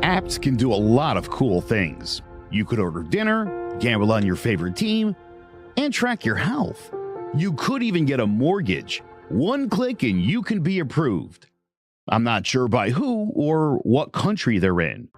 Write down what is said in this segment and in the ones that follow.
Apps can do a lot of cool things. You could order dinner, gamble on your favorite team, and track your health. You could even get a mortgage. One click and you can be approved. I'm not sure by who or what country they're in.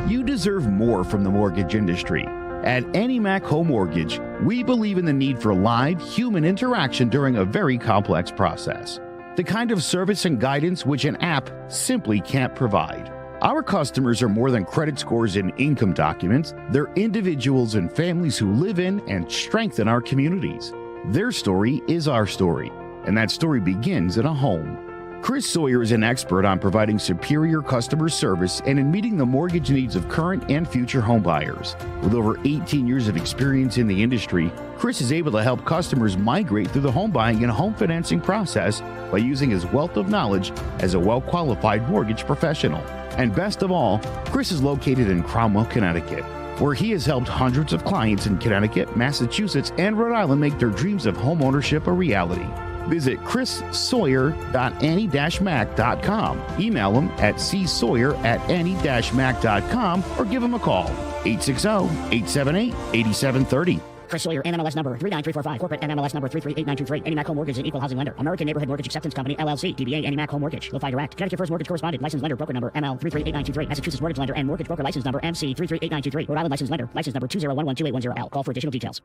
You deserve more from the mortgage industry. At AnyMac Home Mortgage, we believe in the need for live human interaction during a very complex process. The kind of service and guidance which an app simply can't provide. Our customers are more than credit scores and income documents. They're individuals and families who live in and strengthen our communities. Their story is our story, and that story begins in a home. Chris Sawyer is an expert on providing superior customer service and in meeting the mortgage needs of current and future homebuyers. With over 18 years of experience in the industry, Chris is able to help customers migrate through the home buying and home financing process by using his wealth of knowledge as a well-qualified mortgage professional. And best of all, Chris is located in Cromwell, Connecticut, where he has helped hundreds of clients in Connecticut, Massachusetts, and Rhode Island make their dreams of homeownership a reality. Visit chrissawyer.any-mac.com. Email him at csawyer@any-mac.com or give him a call, 860-878-8730. Chris Sawyer, NMLS number 39345, corporate NMLS number 338923. AnyMac Home Mortgage is an equal housing lender. American Neighborhood Mortgage Acceptance Company, LLC. DBA AnyMac Home Mortgage. Lo-Fi Direct. Connecticut First Mortgage Correspondent. Licensed lender. Broker number ML 338923. Massachusetts Mortgage Lender and Mortgage Broker License number MC 338923. Rhode Island Licensed Lender. License number 201128110L. Call for additional details.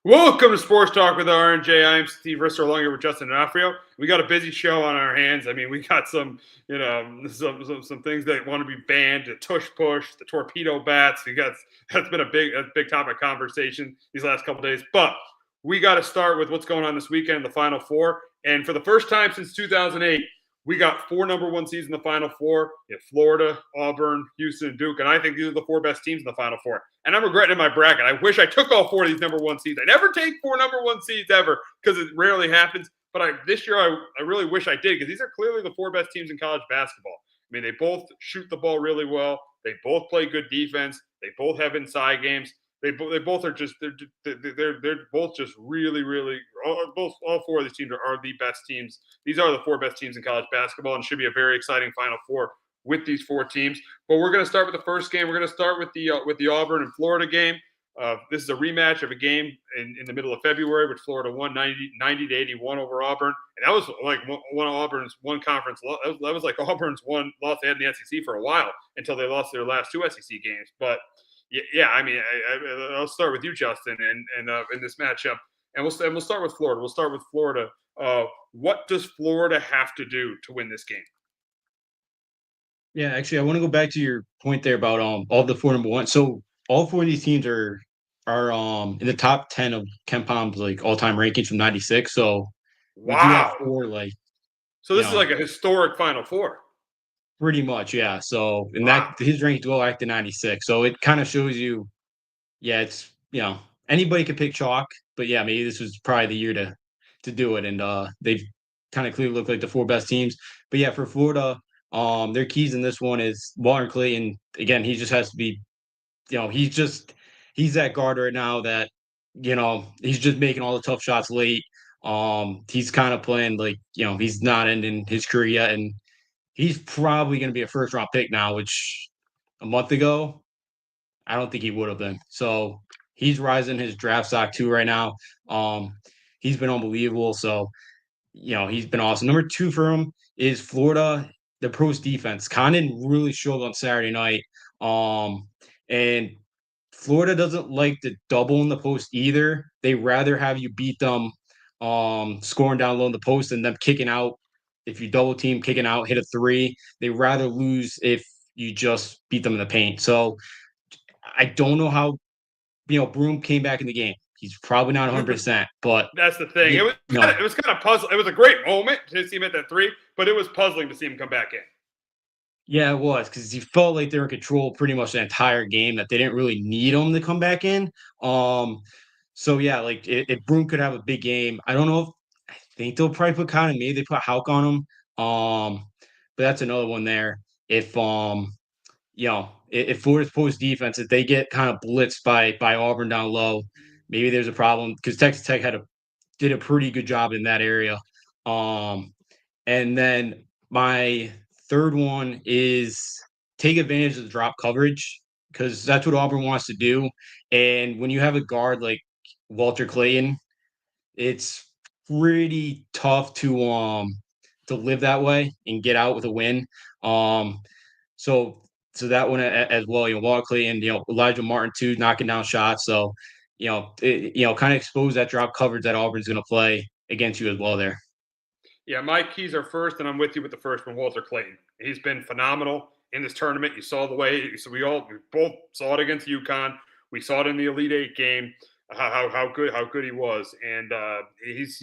Welcome to Sports Talk with RNJ. I'm Steve Risseer, along here with Justin D'Onofrio. We got a busy show on our hands. I mean, we got some things that want to be banned. The Tush push, the torpedo bats. That's been a big topic of conversation these last couple of days. But we got to start with what's going on this weekend, the Final Four. And for the first time since 2008, we got 4 number 1 seeds in the Final Four. You have Florida, Auburn, Houston, and Duke. And I think these are the 4 best teams in the Final Four. And I'm regretting my bracket. I wish I took all 4 of these number 1 seeds. I never take 4 number 1 seeds ever because it rarely happens. But this year, I really wish I did because these are clearly the 4 best teams in college basketball. I mean, they both shoot the ball really well. They both play good defense. They both have inside games. They both are just they're both just really all 4 of these teams are the best teams. These are the 4 best teams in college basketball, and should be a very exciting Final Four with these 4 tems. But we're going to start with the first game. We're going to start with the Auburn and Florida game. This is a rematch of a game in the middle of February, which Florida won 90-81 over Auburn, and that was like one of Auburn's one conference. That was like Auburn's one loss they had in the SEC for a while until they lost their last 2 SEC games. But yeah, I mean, I'll start with you, Justin, and in this matchup, and we'll start with Florida. We'll start with Florida. What does Florida have to do to win this game? Yeah, actually, I want to go back to your point there about all the 4 number 1. So all 4 of these teams are in the top 10 of KenPom's like all-time rankings from '96. So wow, we do have 4 like. So this is like a historic Final Four. Pretty much, yeah. So and that his rankings go back to '96. So it kind of shows you, yeah, it's anybody can pick chalk, but yeah, maybe this was probably the year to do it, and they've kind of clearly look like the 4 best teams. But yeah, for Florida, their keys in this one is Walter Clayton. Again, he just has to be, he's that guard right now that he's just making all the tough shots late. He's kind of playing like he's not ending his career yet, and he's probably going to be a first-round pick now, which a month ago, I don't think he would have been. So he's rising his draft stock too right now. He's been unbelievable. So, he's been awesome. Number 2 for him is Florida, the post defense. Condon really showed on Saturday night. And Florida doesn't like to double in the post either. They rather have you beat them scoring down low in the post and them kicking out. If you double team, kicking out, hit a 3, they rather lose if you just beat them in the paint. So I don't know how, Broome came back in the game. He's probably not 100%, but that's the thing. It was kind of puzzling. It was a great moment to see him at that 3, but it was puzzling to see him come back in. Yeah, it was because he felt like they were in control pretty much the entire game. That they didn't really need him to come back in. So yeah, like if Broome could have a big game, I don't know if. I think they'll probably put Condon. Maybe they put Houck on him. But that's another one there. If Florida's post defense, if they get kind of blitzed by Auburn down low, maybe there's a problem because Texas Tech did a pretty good job in that area. And then my third one is take advantage of the drop coverage because that's what Auburn wants to do. And when you have a guard like Walter Clayton, it's pretty tough to live that way and get out with a win. Um, so that one as well, Walter Clayton, Elijah Martin too, knocking down shots. So, kind of expose that drop coverage that Auburn's going to play against you as well there. Yeah, my keys are first, and I'm with you with the first one, Walter Clayton. He's been phenomenal in this tournament. You saw the way, so we both saw it against UConn. We saw it in the Elite Eight game, how good he was, and he's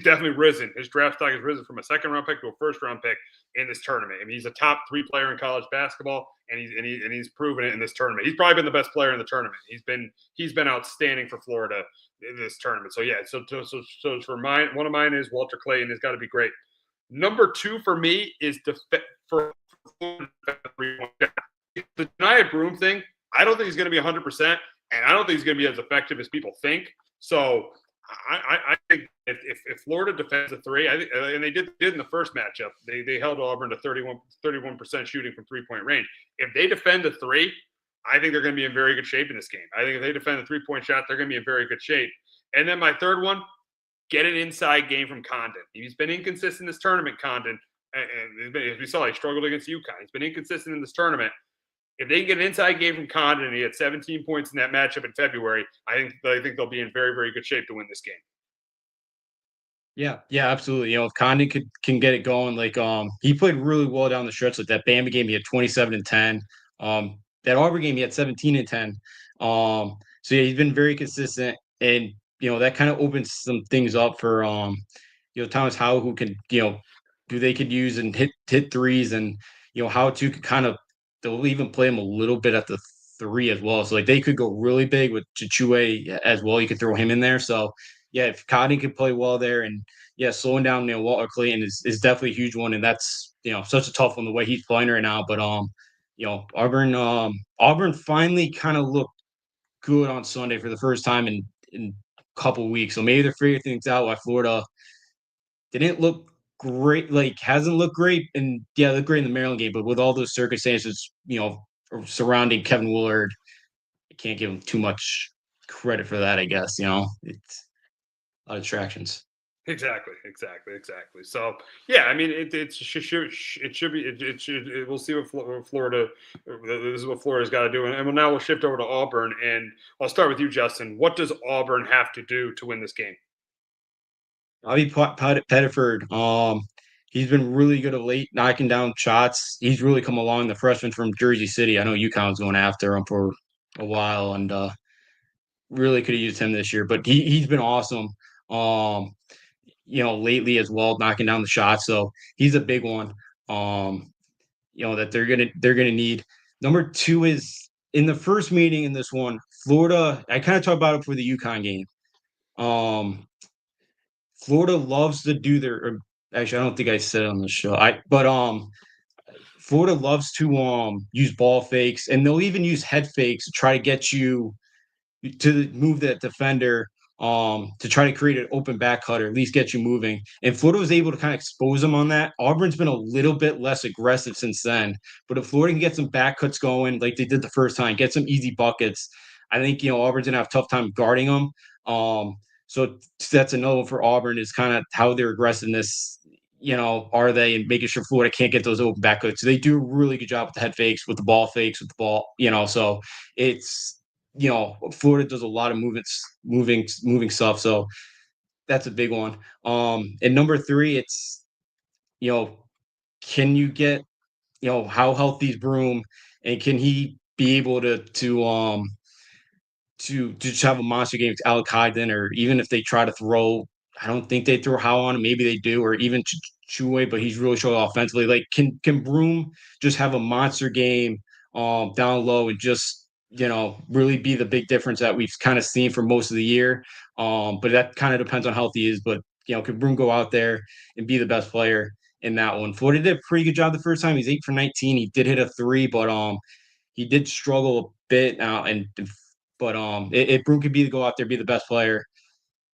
definitely risen. His draft stock has risen from a second round pick to a first round pick in this tournament. I mean, he's a top 3 player in college basketball, and he's proven it in this tournament. He's probably been the best player in the tournament. He's been outstanding for Florida in this tournament. So yeah, so for one of mine is Walter Clayton has got to be great. Number 2 for me is for the Denied Broom thing. I don't think he's going to be 100%, and I don't think he's going to be as effective as people think. So I think if Florida defends a 3, I think, and they did in the first matchup, they held Auburn to 31% shooting from 3-point range. If they defend the 3, I think they're going to be in very good shape in this game. I think if they defend the 3-point shot, they're going to be in very good shape. And then my third one, get an inside game from Condon. He's been inconsistent this tournament, Condon. And as we saw, he struggled against UConn. He's been inconsistent in this tournament. If they can get an inside game from Condon, and he had 17 points in that matchup in February, I think they'll be in very, very good shape to win this game. Yeah, absolutely. If Condon can get it going, like he played really well down the stretch. Like that Bama game, he had 27 and 10. That Auburn game, he had 17 and 10. So yeah, he's been very consistent, and that kind of opens some things up for Thomas Howell, who can who they could use and hit threes, and how to kind of they'll even play him a little bit at the 3 as well. So like they could go really big with Chichue as well. You could throw him in there. So yeah, if Condon can play well there, and yeah, slowing down Walter Clayton is definitely a huge one, and that's such a tough one the way he's playing right now. But Auburn finally kind of looked good on Sunday for the first time in a couple weeks. So maybe they're figuring things out. Why Florida didn't look great, like hasn't looked great, and yeah, looked great in the Maryland game. But with all those circumstances, surrounding Kevin Willard, I can't give him too much credit for that. I guess it's a lot of distractions. Exactly. So yeah, I mean, it should be. We'll see what Florida. This is what Florida's got to do, and now we'll shift over to Auburn, and I'll start with you, Justin. What does Auburn have to do to win this game? I'll be Pettiford. He's been really good of late, knocking down shots. He's really come along. The freshman from Jersey City. I know UConn's going after him for a while, and really could have used him this year. But he's been awesome. Lately as well, knocking down the shots. So he's a big one. That they're gonna need. Number 2 is in the first meeting in this one, Florida. I kind of talked about it for the UConn game. Florida loves to do their. Actually, I don't think I said it on the show. Florida loves to use ball fakes, and they'll even use head fakes to try to get you to move that defender to try to create an open back cut or at least get you moving. And Florida was able to kind of expose them on that. Auburn's been a little bit less aggressive since then. But if Florida can get some back cuts going like they did the first time, get some easy buckets, I think, Auburn's going to have a tough time guarding them. So that's another one for Auburn is kind of how their aggressiveness, are they, and making sure Florida can't get those open back cuts. So they do a really good job with the head fakes, with the ball fakes, with the ball, so it's, Florida does a lot of moving stuff. So that's a big one. And number 3, it's, can you get, how healthy is Broom, and can he be able to just have a monster game with Alec Hyden, or even if they try to throw, I don't think they throw Howe on him. Maybe they do, or even Chue, but he's really showing offensively. Like, can Broom just have a monster game down low and just, really be the big difference that we've kind of seen for most of the year. But that kind of depends on how healthy he is. But, can Broom go out there and be the best player in that one? Florida did a pretty good job the first time. He's 8 for 19. He did hit a 3, but he did struggle a bit now. But if Broom could go out there, be the best player,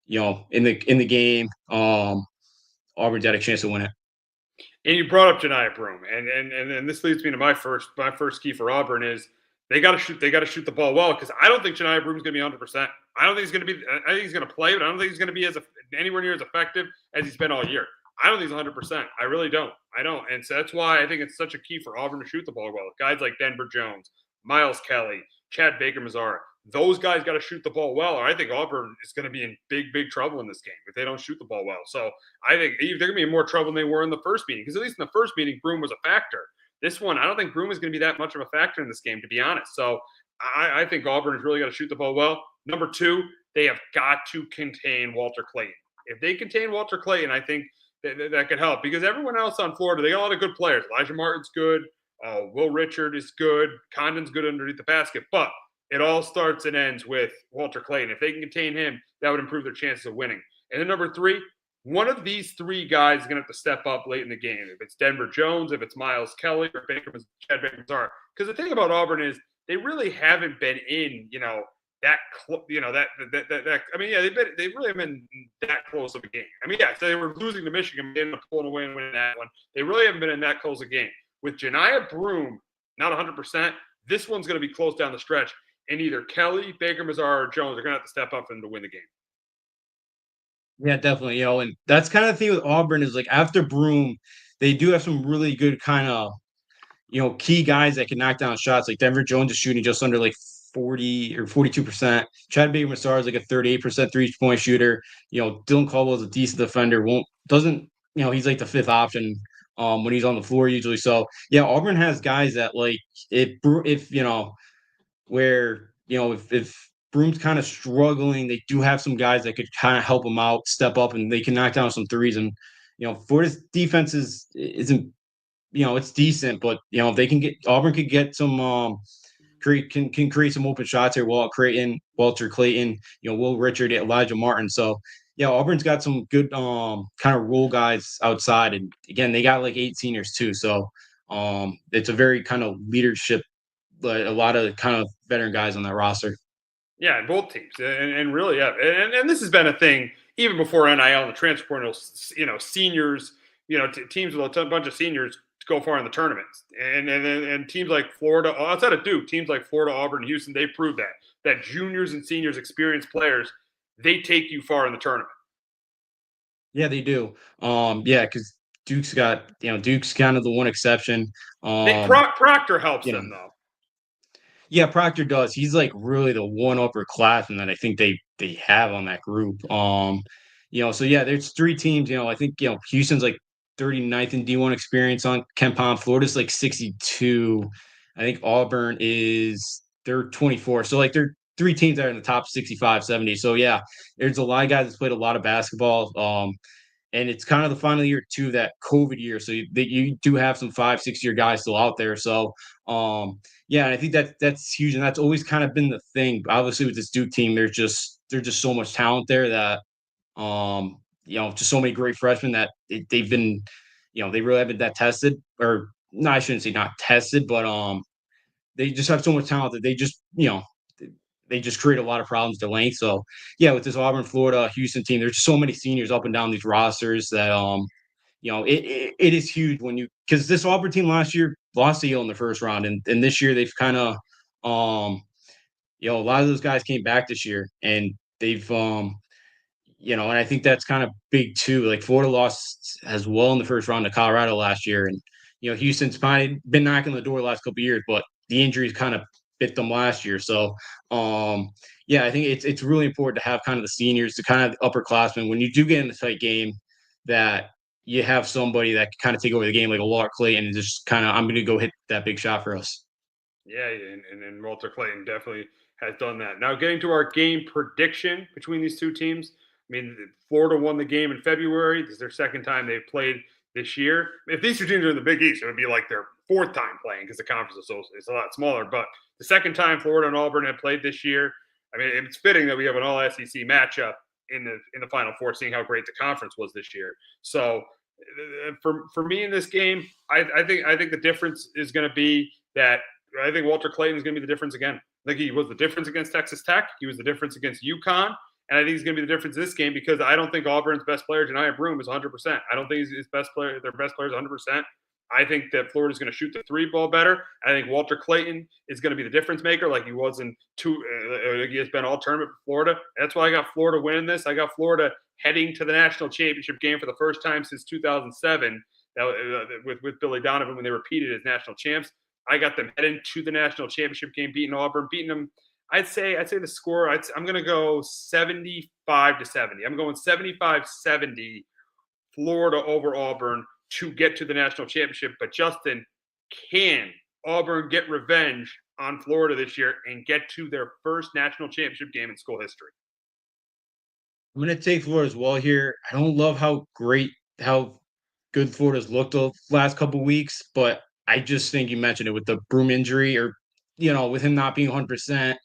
in the game, Auburn's got a chance to win it. And you brought up Janiah Broome, and this leads me to my first key for Auburn is they got to shoot the ball well, because I don't think Janiah Broome is going to be 100%. I don't think he's going to be. I think he's going to play, but I don't think he's going to be anywhere near as effective as he's been all year. I don't think he's 100%. I really don't. I don't, and so that's why I think it's such a key for Auburn to shoot the ball well. Guys like Denver Jones, Miles Kelly, Chad Baker-Mazara, those guys got to shoot the ball well, or I think Auburn is going to be in big trouble in this game if they don't shoot the ball well. So I think they're going to be in more trouble than they were in the first meeting, because at least in the first meeting, Broome was a factor. This one, I don't think Broome is going to be that much of a factor in this game, to be honest. So I think Auburn has really got to shoot the ball well. Number two, they have got to contain Walter Clayton. If they contain Walter Clayton, I think that could help, because everyone else on Florida, they got a lot of good players. Elijah Martin's good. Will Richard is good. Condon's good underneath the basket. But it all starts and ends with Walter Clayton. If they can contain him, that would improve their chances of winning. And then number three, one of these three guys is going to have to step up late in the game. If it's Denver Jones, if it's Miles Kelly, or Chad Baker-Mazara. Because the thing about Auburn is they really haven't been in, I mean, yeah, they really haven't been that close of a game. I mean, yeah, they were losing to Michigan, they ended up pulling away and winning that one. They really haven't been in that close a game. With Janiah Broome not 100%, this one's going to be close down the stretch. And either Kelly, Baker-Mazara, or Jones are going to have to step up for them to win the game. Yeah, definitely. And that's kind of the thing with Auburn is, like, after Broome, they do have some really good kind of, key guys that can knock down shots. Like Denver Jones is shooting just under like 40 or 42%. Chad Baker-Mazara is like a 38% three-point shooter. Dylan Caldwell is a decent defender. He's like the fifth option when he's on the floor usually. So yeah, Auburn has guys that, like, if Broome's kind of struggling, they do have some guys that could kind of help him out, step up, and they can knock down some threes. And Florida's defense isn't it's decent, but if they can get Auburn could get some can create some open shots here. Walter Clayton, Will Richard, Elijah Martin. So yeah, Auburn's got some good kind of role guys outside, and again they got like 8 seniors too. So it's a very kind of leadership, but a lot of kind of veteran guys on that roster. Yeah, both teams, and really, yeah, and this has been a thing even before NIL and the transfer portal. Seniors, teams with a bunch of seniors go far in the tournaments, and teams like Florida, outside of Duke, teams like Florida, Auburn, Houston, they prove that juniors and seniors, experienced players, they take you far in the tournament. Yeah, they do. Yeah, because Duke's kind of the one exception. Proctor helps them though. Yeah, Proctor does. He's like really the one upperclassman that I think they have on that group. So yeah, there's 3 teams. I think Houston's like 39th in D1 experience on KenPom. Florida's like 62. I think Auburn they're 24. So like they're 3 teams that are in the top 65, 70. So yeah, there's a lot of guys that's played a lot of basketball. And it's kind of the final year too of that COVID year. So you do have some 5-6 year guys still out there. So yeah, and I think that's huge, and that's always kind of been the thing. Obviously, with this Duke team, there's just so much talent there that just so many great freshmen that they've been, they really haven't that tested, or no, I shouldn't say not tested, but they just have so much talent that they just create a lot of problems to length. So yeah, with this Auburn, Florida, Houston team, there's so many seniors up and down these rosters that it is huge because this Auburn team last year lost to Yale in the first round, and this year they've kind of a lot of those guys came back this year, and they've and I think that's kind of big too. Like Florida lost as well in the first round to Colorado last year, and Houston's kind of been knocking the door the last couple of years, but the injuries kind of bit them last year. So yeah, I think it's really important to have kind of the seniors, the kind of upperclassmen, when you do get in a tight game, that you have somebody that can kind of take over the game, like a Walter Clayton, and just kind of, I'm going to go hit that big shot for us. Yeah, and Walter Clayton definitely has done that. Now, getting to our game prediction between these two teams, I mean, Florida won the game in February. This is their second time they've played this year. If these two teams are in the Big East, it would be like their 4th time playing, because the conference is a lot smaller. But the second time Florida and Auburn have played this year, I mean, it's fitting that we have an all-SEC matchup in the Final Four, seeing how great the conference was this year. So for me in this game, I think the difference is going to be that I think Walter Clayton is going to be the difference again. I think he was the difference against Texas Tech. He was the difference against UConn. And I think he's going to be the difference in this game because I don't think Auburn's best player, Janiah Broome, is 100%. I don't think his best player, their best player is 100%. I think that Florida's going to shoot the three ball better. I think Walter Clayton is going to be the difference maker, like he was in he has been all tournament for Florida. That's why I got Florida winning this. I got Florida heading to the national championship game for the first time since 2007 with Billy Donovan when they repeated as national champs. I got them heading to the national championship game, beating Auburn, beating them. I'd say the score. I'm going to go 75-70. I'm going 75-70 Florida over Auburn to get to the national championship. But Justin, can Auburn get revenge on Florida this year and get to their first national championship game in school history? I'm going to take Florida as well here. I don't love how good Florida's looked the last couple weeks, but I just think you mentioned it with the Broome injury or, with him not being 100%.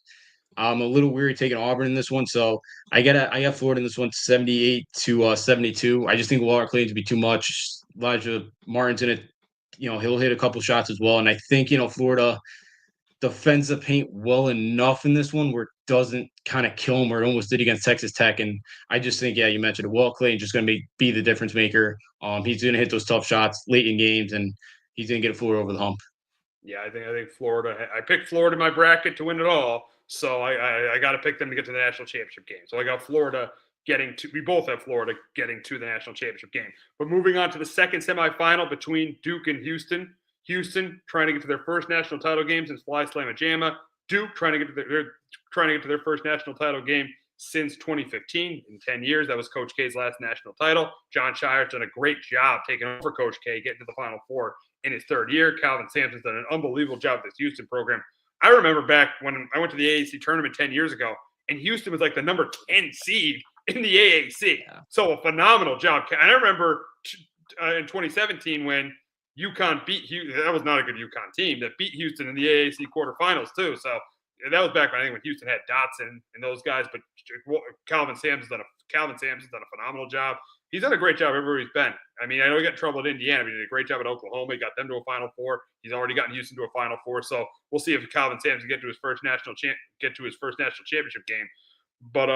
I'm a little weary taking Auburn in this one, so I got Florida in this one 78-72. I just think Walter Clayton's be too much. Elijah Martin's in it, he'll hit a couple shots as well, and I think Florida defends the paint well enough in this one where it doesn't kind of kill him where it almost did against Texas Tech. And I just think, you mentioned it, Walter Clayton's just going to be the difference maker. He's going to hit those tough shots late in games, and he's going to get Florida over the hump. Yeah, I think Florida. I picked Florida in my bracket to win it all. So I got to pick them to get to the national championship game. So I got Florida we both have Florida getting to the national championship game. But moving on to the second semifinal between Duke and Houston. Houston trying to get to their first national title game since Fly Slamma Jamma. Duke trying to get to their first national title game since 2015. In 10 years, that was Coach K's last national title. John Shire's done a great job taking over Coach K, getting to the Final Four in his third year. Calvin Sampson's done an unbelievable job with this Houston program. I remember back when I went to the AAC tournament 10 years ago, and Houston was like the number 10 seed in the AAC. Yeah. So a phenomenal job. And I remember in 2017 when UConn beat Houston. That was not a good UConn team that beat Houston in the AAC quarterfinals too. So that was back when Houston had Dotson and those guys. But Calvin Sampson's done a phenomenal job. He's done a great job everywhere he's been. I mean, I know he got in trouble at Indiana, but he did a great job at Oklahoma. He got them to a Final Four. He's already gotten Houston to a Final Four. So we'll see if Calvin Sampson get to his first national championship game. But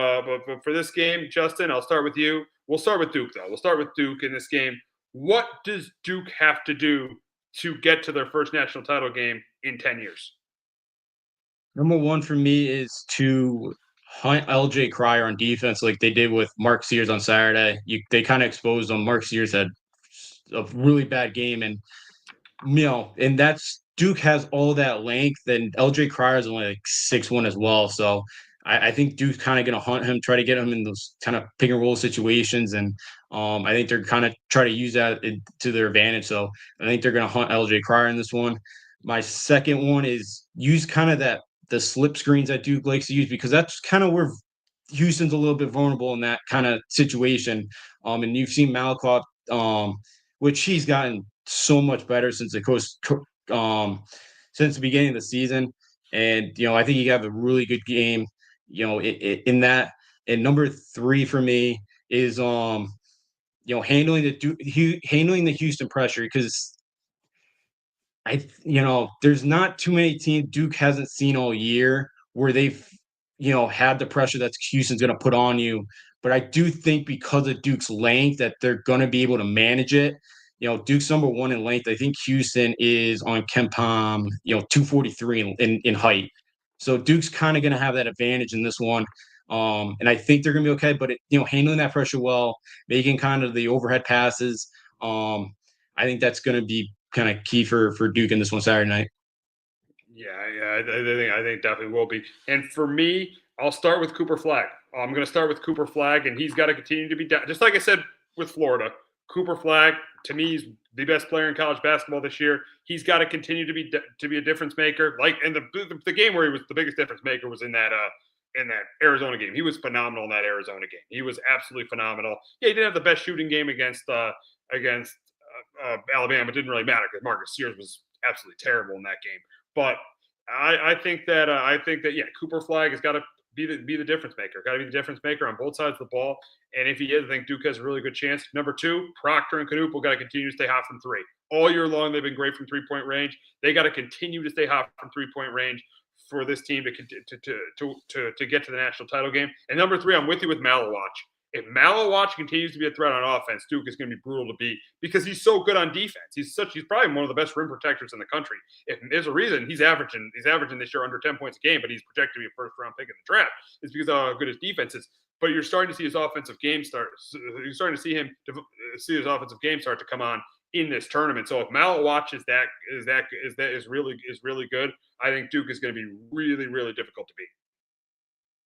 for this game, Justin, I'll start with you. We'll start with Duke, though. We'll start with Duke in this game. What does Duke have to do to get to their first national title game in 10 years? Number one for me is to hunt LJ Cryer on defense like they did with Mark Sears on Saturday. They kind of exposed him. Mark Sears had a really bad game, and and that's Duke has all that length, and LJ Cryer is only like 6'1" as well. So I think Duke's kind of going to hunt him, try to get him in those kind of pick and roll situations, and I think they're kind of try to use that to their advantage. So I think they're going to hunt LJ Cryer in this one. My second one is use kind of the slip screens that Duke likes to use, because that's kind of where Houston's a little bit vulnerable in that kind of situation. And you've seen Malakoff, which he's gotten so much better since since the beginning of the season. And, I think he got a really good game, in that. And number three for me is, handling the Houston pressure, because there's not too many teams Duke hasn't seen all year where they've, had the pressure that Houston's going to put on you. But I do think because of Duke's length that they're going to be able to manage it. Duke's number one in length. I think Houston is on KenPom, 243 in height. So Duke's kind of going to have that advantage in this one. And I think they're going to be okay. But, handling that pressure well, making kind of the overhead passes, I think that's going to be kind of key for Duke in this one Saturday night. Yeah, I think definitely will be. And for me, I'll start with Cooper Flagg. I'm going to start with Cooper Flagg, and he's got to continue to be just like I said with Florida. Cooper Flagg, to me, is the best player in college basketball this year. He's got to continue to be a difference maker. And the game where he was the biggest difference maker was in that Arizona game. He was phenomenal in that Arizona game. He was absolutely phenomenal. Yeah, he didn't have the best shooting game against Alabama. It didn't really matter because Marcus Sears was absolutely terrible in that game. But I think that Cooper Flagg has got to be the difference maker. Got to be the difference maker on both sides of the ball. And if he is, I think Duke has a really good chance. Number two, Proctor and Knuppel got to continue to stay hot from three. All year long, they've been great from 3-point range. They got to continue to stay hot from 3-point range. for this team to get to the national title game. And number 3, I'm with you with Malawatch. If Malawatch continues to be a threat on offense, Duke is going to be brutal to beat because he's so good on defense. He's probably one of the best rim protectors in the country. If there's a reason he's averaging this year under 10 points a game, but he's projected to be a first-round pick in the draft, it's because of how good his defense is. But you're starting to see his offensive game start. You're starting to see his offensive game start to come on in this tournament. So if Malawatch is really good, I think Duke is going to be really, really difficult to beat.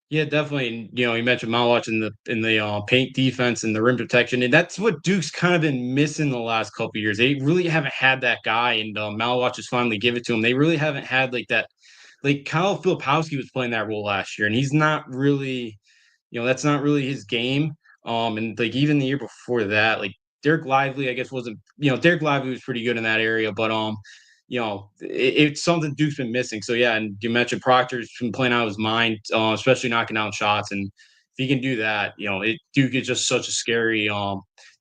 Yeah, definitely. And, you mentioned Malawatch in the paint defense and the rim protection, and that's what Duke's kind of been missing the last couple of years. They really haven't had that guy, and Malawatch has finally give it to him. They really haven't had like that. Like Kyle Filipowski was playing that role last year, and he's not really, that's not really his game. And like even the year before that, like Derek Lively, I guess wasn't. Derek Lively was pretty good in that area, but it's something Duke's been missing. So yeah, and you mentioned Proctor's been playing out of his mind, especially knocking down shots. And if he can do that, Duke is just such a scary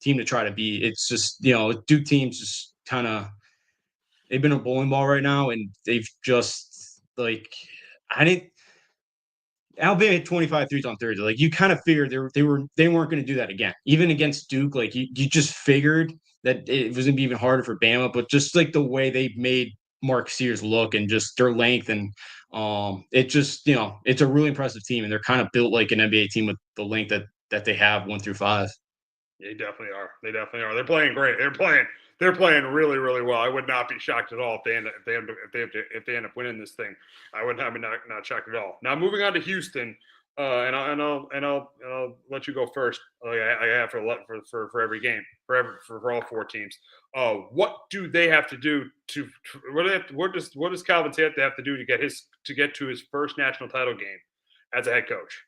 team to try to beat. It's just Duke teams just kind of they've been a bowling ball right now, and they've just like Alabama hit 25 threes on Thursday. Like you kind of figured they weren't going to do that again, even against Duke. Like you just figured that it was going to be even harder for Bama, but just like the way they made Mark Sears look and just their length and it just it's a really impressive team, and they're kind of built like an NBA team with the length that they have 1 through 5. They definitely are. They're playing great. They're playing really, really well. I would not be shocked at all if they end up winning this thing. I would not be not shocked at all. Now moving on to Houston, and I'll let you go first. Like I have for every game for all 4 teams. What do they have to do what does Calvin say have to do to get to his first national title game as a head coach?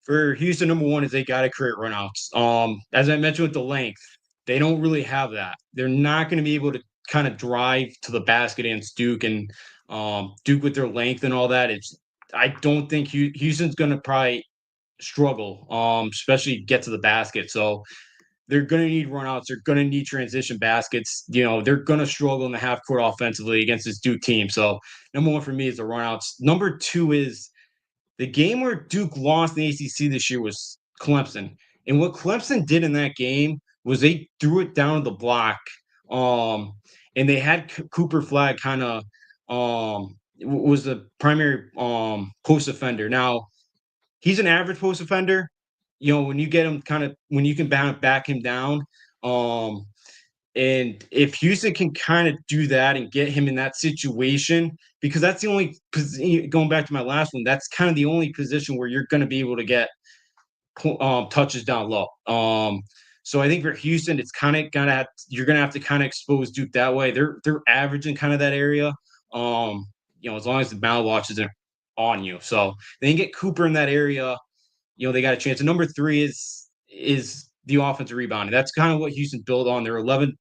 For Houston, number 1 is they got to create runouts. As I mentioned with the length, they don't really have that. They're not going to be able to kind of drive to the basket against Duke, and Duke with their length and all that. I don't think Houston's going to probably struggle, especially get to the basket. So they're going to need runouts. They're going to need transition baskets. They're going to struggle in the half court offensively against this Duke team. So number 1 for me is the runouts. Number 2 is the game where Duke lost in the ACC this year was Clemson. And what Clemson did in that game was they threw it down the block, and they had Cooper Flagg kind of was the primary post offender. Now, he's an average post offender. When you get him when you can back him down, and if Houston can kind of do that and get him in that situation, because that's the only going back to my last one, that's kind of the only position where you're going to be able to get touches down low. So I think for Houston, it's kind of you're gonna have to kind of expose Duke that way. They're averaging kind of that area. As long as the Malawatch isn't on you, so they can get Cooper in that area. They got a chance. And number 3 is the offensive rebounding. That's kind of what Houston built on. They're 11th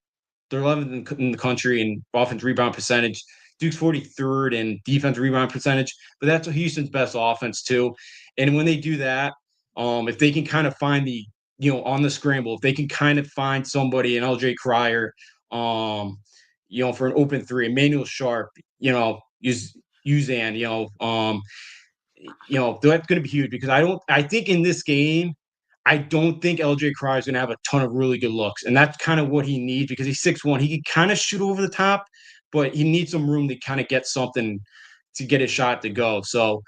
in the country in offensive rebound percentage. Duke's 43rd in defense rebound percentage, but that's Houston's best offense too. And when they do that, if they can kind of find on the scramble, if they can kind of find somebody, an LJ Cryer, for an open 3, Emmanuel Sharp, Uzan, that's going to be huge because I think in this game, I don't think LJ Cryer is going to have a ton of really good looks. And that's kind of what he needs because he's 6'1". He can kind of shoot over the top, but he needs some room to kind of get something to get his shot to go. So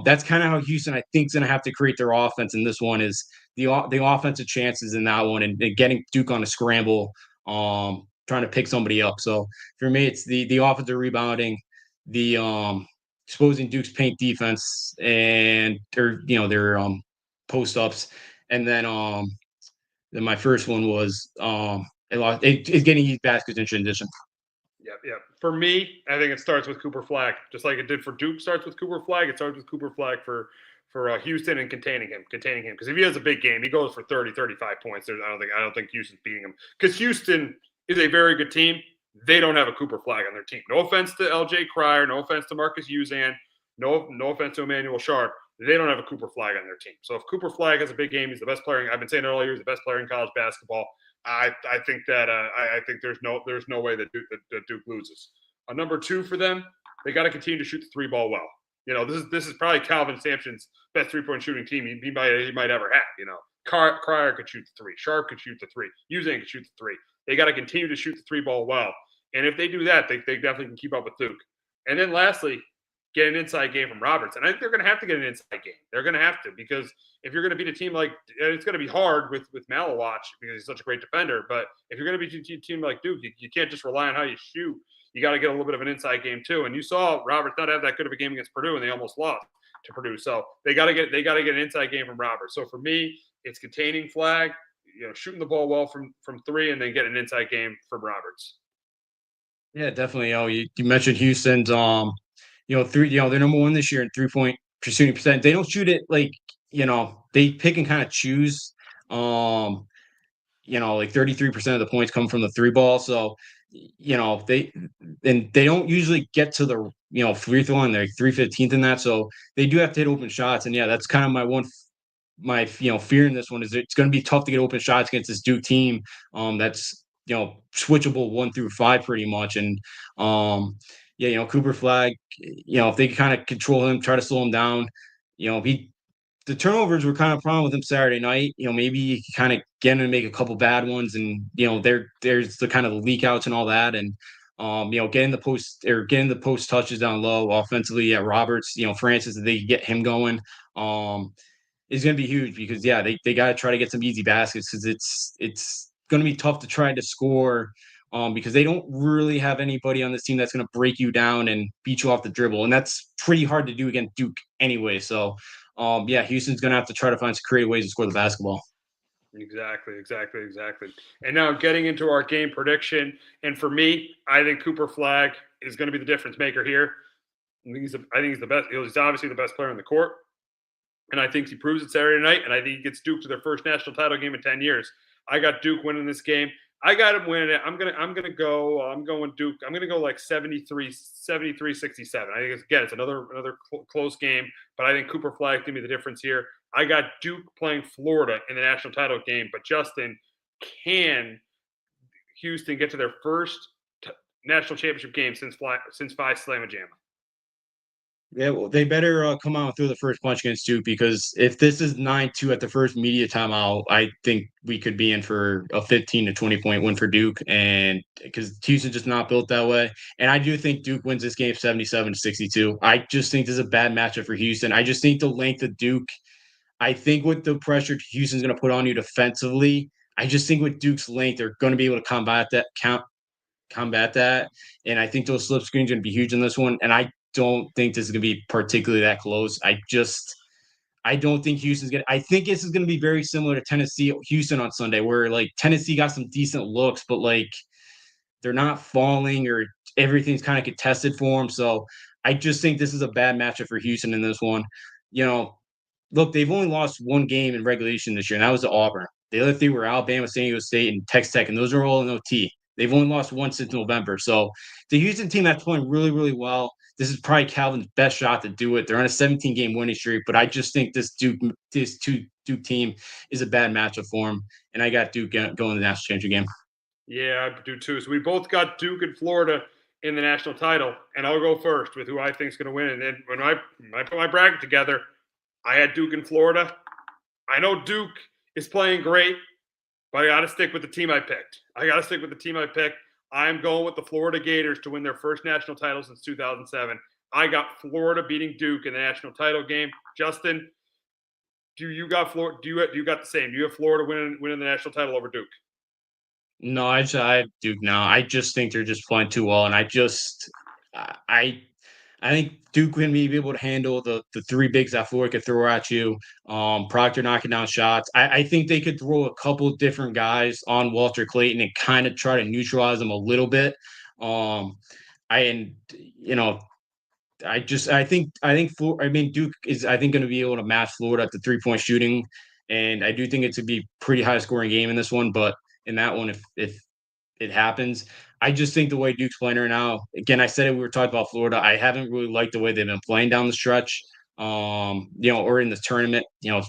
that's kind of how Houston, I think, is going to have to create their offense. And this one is the offensive chances in that one and getting Duke on a scramble, trying to pick somebody up. So for me, it's the offensive rebounding, the exposing Duke's paint defense and their post ups. And then my first one was it's getting these baskets in transition. Yep. For me, I think it starts with Cooper Flagg, just like it did for Duke. Starts with Cooper Flagg. It starts with Cooper Flagg for Houston and containing him. Because if he has a big game, he goes for 30, 35 points. I don't think Houston's beating him. Because Houston is a very good team. They don't have a Cooper Flagg on their team. No offense to LJ Cryer. No offense to Marcus Uzan. No offense to Emmanuel Sharp. They don't have a Cooper Flagg on their team. So if Cooper Flagg has a big game, he's the best player. I've been saying it all year. He's the best player in college basketball. I think that I think there's no way that Duke loses. Number 2 for them, they got to continue to shoot the 3-ball well. This is probably Calvin Sampson's best 3-point shooting team he might ever have. Cryer could shoot the 3, Sharp could shoot the 3, Uzan could shoot the 3. They got to continue to shoot the 3-ball well, and if they do that, they definitely can keep up with Duke. And then lastly, get an inside game from Roberts, and I think they're going to have to get an inside game. They're going to have to, because if you're going to beat a team like, it's going to be hard with Malawatch because he's such a great defender. But if you're going to beat a team like Duke, you can't just rely on how you shoot. You got to get a little bit of an inside game too. And you saw Roberts not have that good of a game against Purdue, and they almost lost to Purdue. So they got to get an inside game from Roberts. So for me, it's containing Flag, shooting the ball well from 3, and then get an inside game from Roberts. Yeah, definitely. You mentioned Houston's they're number 1 this year in 3-point shooting percent. They don't shoot it like, they pick and kind of choose. Like 33% of the points come from the 3-ball. So, they don't usually get to the free throw line. They're 315th in that. So they do have to hit open shots. And yeah, that's kind of my fear in this one is it's going to be tough to get open shots against this Duke team. That's switchable 1 through 5 pretty much. And Cooper Flag, if they kind of control him, try to slow him down, the turnovers were kind of a problem with him Saturday night. Maybe you can kind of get him to make a couple bad ones, and there's the kind of the leak outs and all that, and getting the post touches down low offensively at Roberts, Francis, if they get him going, is going to be huge because they got to try to get some easy baskets because it's going to be tough to try to score. Because they don't really have anybody on this team that's going to break you down and beat you off the dribble. And that's pretty hard to do against Duke anyway. So, Houston's going to have to try to find some creative ways to score the basketball. Exactly. And now getting into our game prediction. And for me, I think Cooper Flag is going to be the difference maker here. I think he's the best. He's obviously the best player on the court. And I think he proves it Saturday night. And I think he gets Duke to their first national title game in 10 years. I got Duke winning this game. I got him winning it. I'm going Duke. I'm gonna go like 73-67. I think it's another close game, but I think Cooper Flag give me the difference here. I got Duke playing Florida in the national title game, but Justin, can Houston get to their first national championship game since Phi Slamma Jamma? Yeah, well, they better come out and throw the first punch against Duke because if this is 9-2 at the first media timeout, I think we could be in for a 15 to 20 point win for Duke, and because Houston's just not built that way. And I do think Duke wins this game 77-62. I just think this is a bad matchup for Houston. I just think the length of Duke. I think with the pressure Houston's going to put on you defensively, I just think with Duke's length, they're going to be able to combat that. And I think those slip screens are going to be huge in this one. And I don't think this is going to be particularly that close. I don't think Houston's going to – I think this is going to be very similar to Tennessee-Houston on Sunday where, like, Tennessee got some decent looks, but, like, they're not falling or everything's kind of contested for them. So I just think this is a bad matchup for Houston in this one. Look, they've only lost 1 game in regulation this year, and that was to Auburn. The other 3 were Alabama, San Diego State, and Texas Tech, and those are all in OT. They've only lost 1 since November. So the Houston team that's playing really, really well. This is probably Calvin's best shot to do it. They're on a 17-game winning streak, but I just think this Duke team is a bad matchup for them, and I got Duke going to the national championship game. Yeah, I do too. So we both got Duke and Florida in the national title, and I'll go first with who I think is going to win. And then when I put my bracket together, I had Duke and Florida. I know Duke is playing great, but I got to stick with the team I picked. I'm going with the Florida Gators to win their first national title since 2007. I got Florida beating Duke in the national title game. Justin, do you got Florida? Do you got the same? Do you have Florida winning the national title over Duke? No, I have Duke now. I just think they're just playing too well, and I think Duke can be able to handle the 3 bigs that Florida could throw at you. Proctor knocking down shots. I think they could throw a couple different guys on Walter Clayton and kind of try to neutralize him a little bit. Duke is going to be able to match Florida at the 3-point shooting, and I do think it's going to be a pretty high scoring game in this one. But in that one, if it happens. I just think the way Duke's playing right now, again, I said it, we were talking about Florida. I haven't really liked the way they've been playing down the stretch, or in the tournament,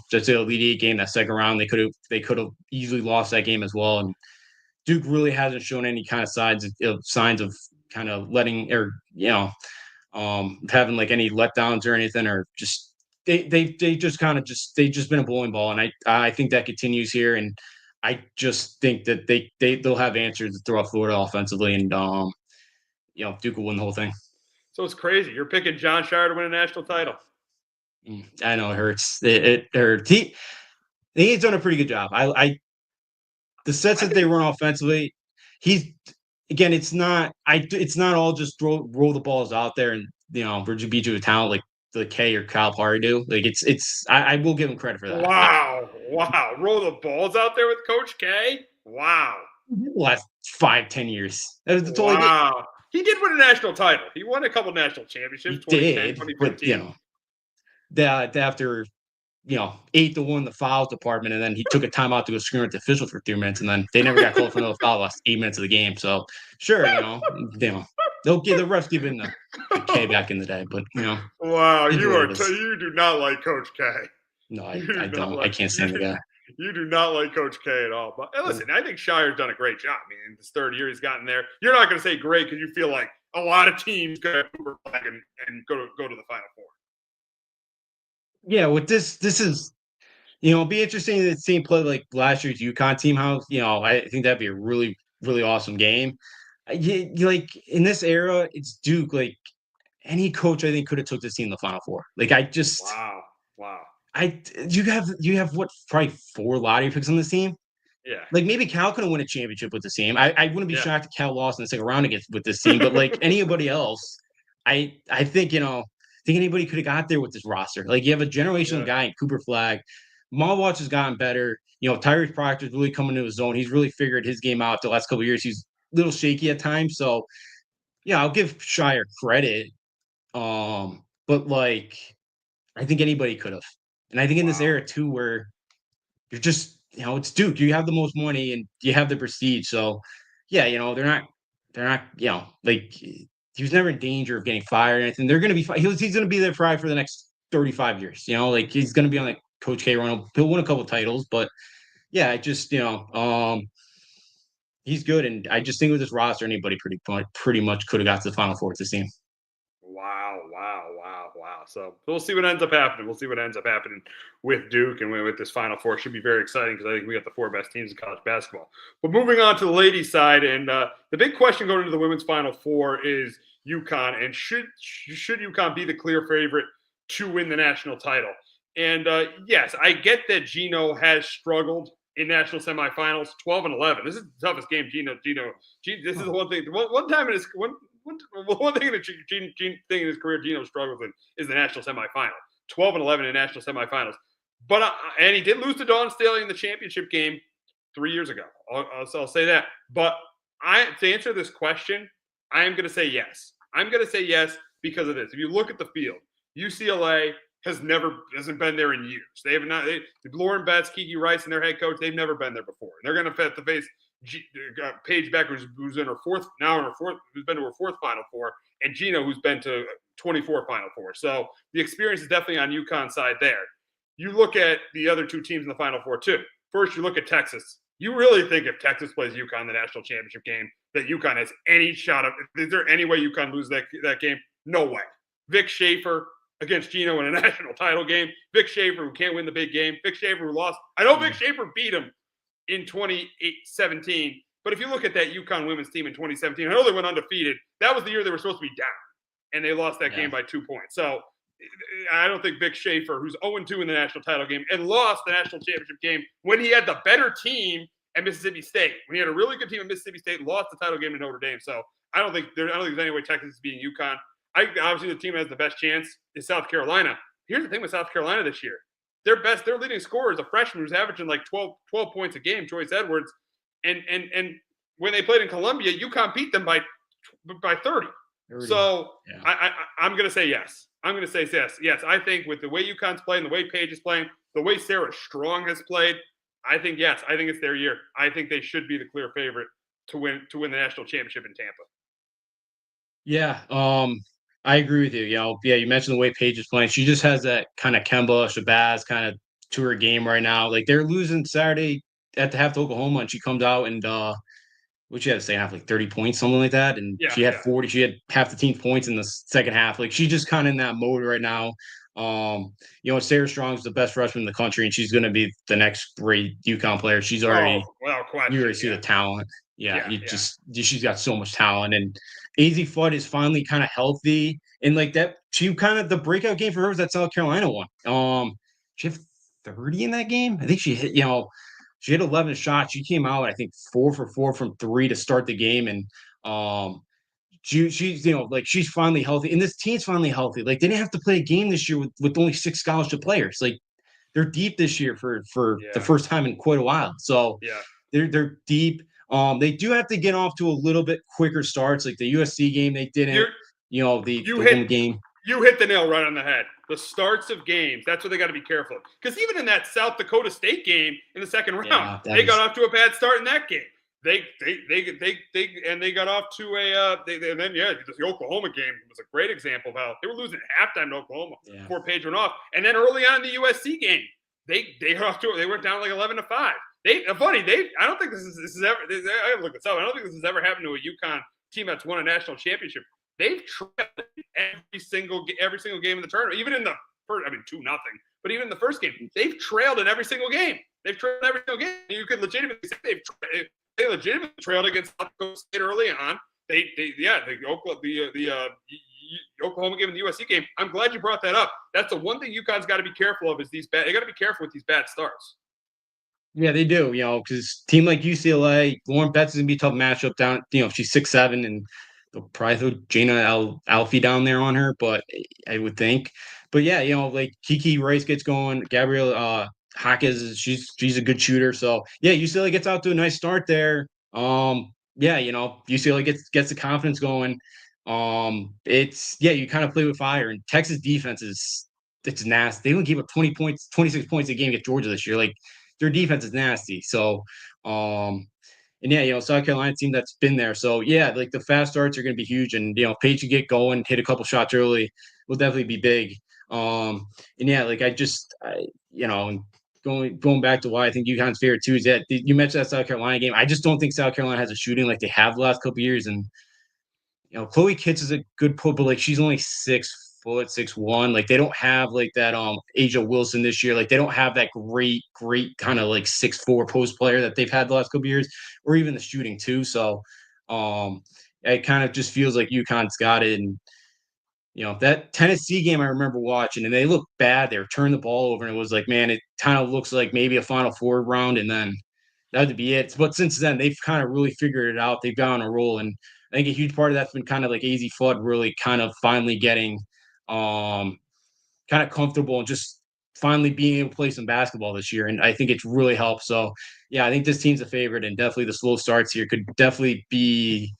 just the Elite Eight game, that second round, they could have easily lost that game as well. And Duke really hasn't shown any kind of signs of kind of letting, or, having like any letdowns or anything, or just they just kind of they've just been a bowling ball, and I think that continues here, and I just think that they'll have answers to throw off Florida offensively, and Duke will win the whole thing. So it's crazy. You're picking John Shire to win a national title. I know it hurts. It hurts. He's done a pretty good job. The sets that they run offensively, he's again. It's not all just roll the balls out there and Virginia beat you with talent like the K or Calipari do. Like I will give him credit for that. Wow, roll the balls out there with Coach K. Wow. The last 5-10 years. That was wow. He did win a national title. He won a couple national championships. He did, 2015. But after 8-1 the fouls department, and then he took a timeout to go scream at the officials for 3 minutes, and then they never got called for another foul last 8 minutes of the game. So sure, they'll give the refs giving the K back in the day, but wow, you do not like Coach K. No, I don't. I can't stand the guy. You do not like Coach K at all. But listen, I think Shire's done a great job. I mean, in his third year, he's gotten there. You're not going to say great because you feel like a lot of teams go to flag and go to the Final Four. Yeah, with this is, it'd be interesting to see him play like last year's UConn team. How I think that'd be a really, really awesome game. Like in this era, it's Duke. Like any coach, I think could have took this team to the Final Four. Like wow. You have what, probably 4 lottery picks on this team. Yeah. Like maybe Cal couldn't win a championship with this team. I wouldn't be shocked if Cal lost in the second round against with this team. But like anybody else, I think anybody could have got there with this roster. Like you have a generational guy in Cooper Flag. Malwatch has gotten better. Tyrese Proctor's really coming into his zone. He's really figured his game out the last couple of years. He's a little shaky at times. So yeah, I'll give Shire credit. But like I think anybody could have. And I think in this era too, where you're just, it's Duke. You have the most money and you have the prestige. So yeah, they're not, like he was never in danger of getting fired or anything. They're going to be, he's going to be there probably for the next 35 years. Like he's going to be on like Coach K run. He'll win a couple of titles, but yeah, I just, he's good. And I just think with this roster, anybody pretty much could have got to the Final Four with this team. Wow. So we'll see what ends up happening. We'll see what ends up happening with Duke and with this Final Four. It should be very exciting because I think we got the 4 best teams in college basketball. But moving on to the ladies' side, and the big question going into the women's Final Four is UConn, and should UConn be the clear favorite to win the national title? And yes, I get that Gino has struggled in national semifinals, 12-11. This is the toughest game Gino. This is the one thing. One time in his one thing in his career Gino struggles in is the national semifinal. 12-11 in national semifinals. But and he did lose to Dawn Staley in the championship game 3 years ago. I'll say that. But to answer this question, I am going to say yes. I'm going to say yes because of this. If you look at the field, UCLA hasn't been there in years. They have not. Lauren Betts, Kiki Rice, and their head coach, they've never been there before. They're going to have to face Paige Beck, who's in her fourth, who's been to her 4th Final Four, and Gino, who's been to 24 Final Four. So the experience is definitely on UConn's side there. You look at the other 2 teams in the Final Four too. First, you look at Texas. You really think if Texas plays UConn in the national championship game, that UConn has any shot of? Is there any way UConn loses that game? No way. Vic Schaefer against Gino in a national title game. Vic Schaefer, who can't win the big game. Vic Schaefer, who lost. I know Vic Schaefer beat him in 2017, but if you look at that UConn women's team in 2017, I know they went undefeated. That was the year they were supposed to be down, and they lost that game by 2 points. So I don't think Vic Schaefer, who's 0-2 in the national title game and lost the national championship game when he had the better team at Mississippi State, when he had a really good team at Mississippi State, lost the title game to Notre Dame. So I don't think there's any way Texas is beating UConn. Obviously, the team that has the best chance is South Carolina. Here's the thing with South Carolina this year. Their leading scorer is a freshman who's averaging like 12 points a game, Joyce Edwards. And when they played in Columbia, UConn beat them by 30. So yeah. I'm going to say yes. I'm going to say yes. Yes, I think with the way UConn's playing, the way Paige is playing, the way Sarah Strong has played, I think yes. I think it's their year. I think they should be the clear favorite to win the national championship in Tampa. Yeah, I agree with you. You mentioned the way Paige is playing. She just has that kind of Kemba Shabazz kind of to her game right now. Like they're losing Saturday at the half to Oklahoma, and she comes out and what she had to say half, like 30 points, something like that. And Yeah, she had yeah. 40, she had half the team's points in the second half. Like she's just kind of in that mode right now. Sarah Strong's the best freshman in the country, and she's gonna be the next great UConn player. Oh, without You already question. see Yeah, the talent. Yeah, yeah, yeah. she's got so much talent. And AZ Fudd is finally kind of healthy. And like that, she kind of the breakout game for her was that South Carolina one. She had 30 in that game. I think she hit 11 shots. She came out, I think, 4 for 4 from three to start the game. And she's like she's finally healthy. And this team's finally healthy. Like they didn't have to play a game this year with only 6 scholarship players. Like they're deep this year for the Yeah, first time in quite a while. So yeah. they're deep. They do have to get off to a little bit quicker starts. Like the USC game, they didn't. You're The you home hit game. you hit the nail right on the head. The starts of games, that's what they got to be careful of. Because even in that South Dakota State game in the second round, Yeah, they got off to a bad start in that game. They got off to the Oklahoma game was a great example of how they were losing at halftime to Oklahoma before Page went off, and then early on in the USC game, they went down like 11-5. I don't think this is ever. I gotta look this up. I don't think this has ever happened to a UConn team that's won a national championship. They've trailed every single game in the tournament, even in the first. I mean, 2-0. But even in the first game, they've trailed in every single game. They've trailed every single game. You could legitimately say they legitimately trailed against South Dakota State early on. The Oklahoma game and the USC game. I'm glad you brought that up. That's the one thing UConn's got to be careful of is these bad. They got to be careful with these bad starts. Yeah, they do. Because team like UCLA, Lauren Betts is gonna be a tough matchup down. She's 6'7", and they'll probably throw Jana Alfie down there on her. But I would think. But yeah, like Kiki Rice gets going. Gabrielle Hawkins, she's a good shooter. So yeah, UCLA gets out to a nice start there. UCLA gets the confidence going. You kind of play with fire, and Texas defense it's nasty. They don't give up 20 points, 26 points a game against Georgia this year. Like their defense is nasty. So, South Carolina team that's been there. So yeah, like the fast starts are going to be huge, and Paige can get going, hit a couple shots early, will definitely be big. Going back to why I think UConn's favorite too is that you mentioned that South Carolina game. I just don't think South Carolina has a shooting like they have the last couple of years, and Chloe Kitts is a good pull, but like she's only 6', 6'1". Like they don't have like that Asia Wilson this year. Like they don't have that great kind of like 6'4" post player that they've had the last couple of years, or even the shooting too. So it kind of just feels like UConn's got it. And that Tennessee game I remember watching, and they looked bad. They were turning the ball over, and it was like, man, it kind of looks like maybe a Final Four round, and then that would be it. But since then, they've kind of really figured it out. They've got on a roll, and I think a huge part of that's been kind of like AZ Flood really kind of finally getting kind of comfortable and just finally being able to play some basketball this year. And I think it's really helped. So yeah, I think this team's a favorite, and definitely the slow starts here could definitely be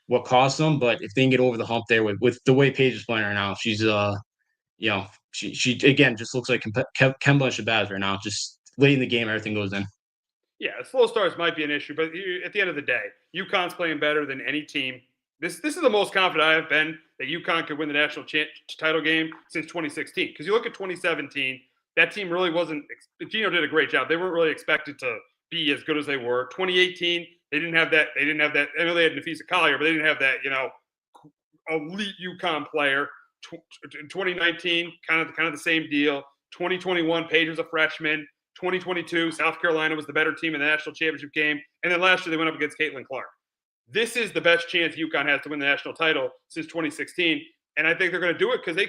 what cost them. But if they can get over the hump there with the way Paige is playing right now, she's she again just looks like Kemba Shabazz right now. Just late in the game, everything goes in. Yeah, slow starts might be an issue, but at the end of the day, UConn's playing better than any team. This is the most confident I have been that UConn could win the national title game since 2016. Because you look at 2017, that team really wasn't. Gino did a great job. They weren't really expected to be as good as they were. 2018, they didn't have that. They didn't have that. I know they had Nafisa Collier, but they didn't have that. Elite UConn player. 2019, kind of the same deal. 2021, Paige was a freshman. 2022, South Carolina was the better team in the national championship game. And then last year, they went up against Caitlin Clark. This is the best chance UConn has to win the national title since 2016. And I think they're going to do it because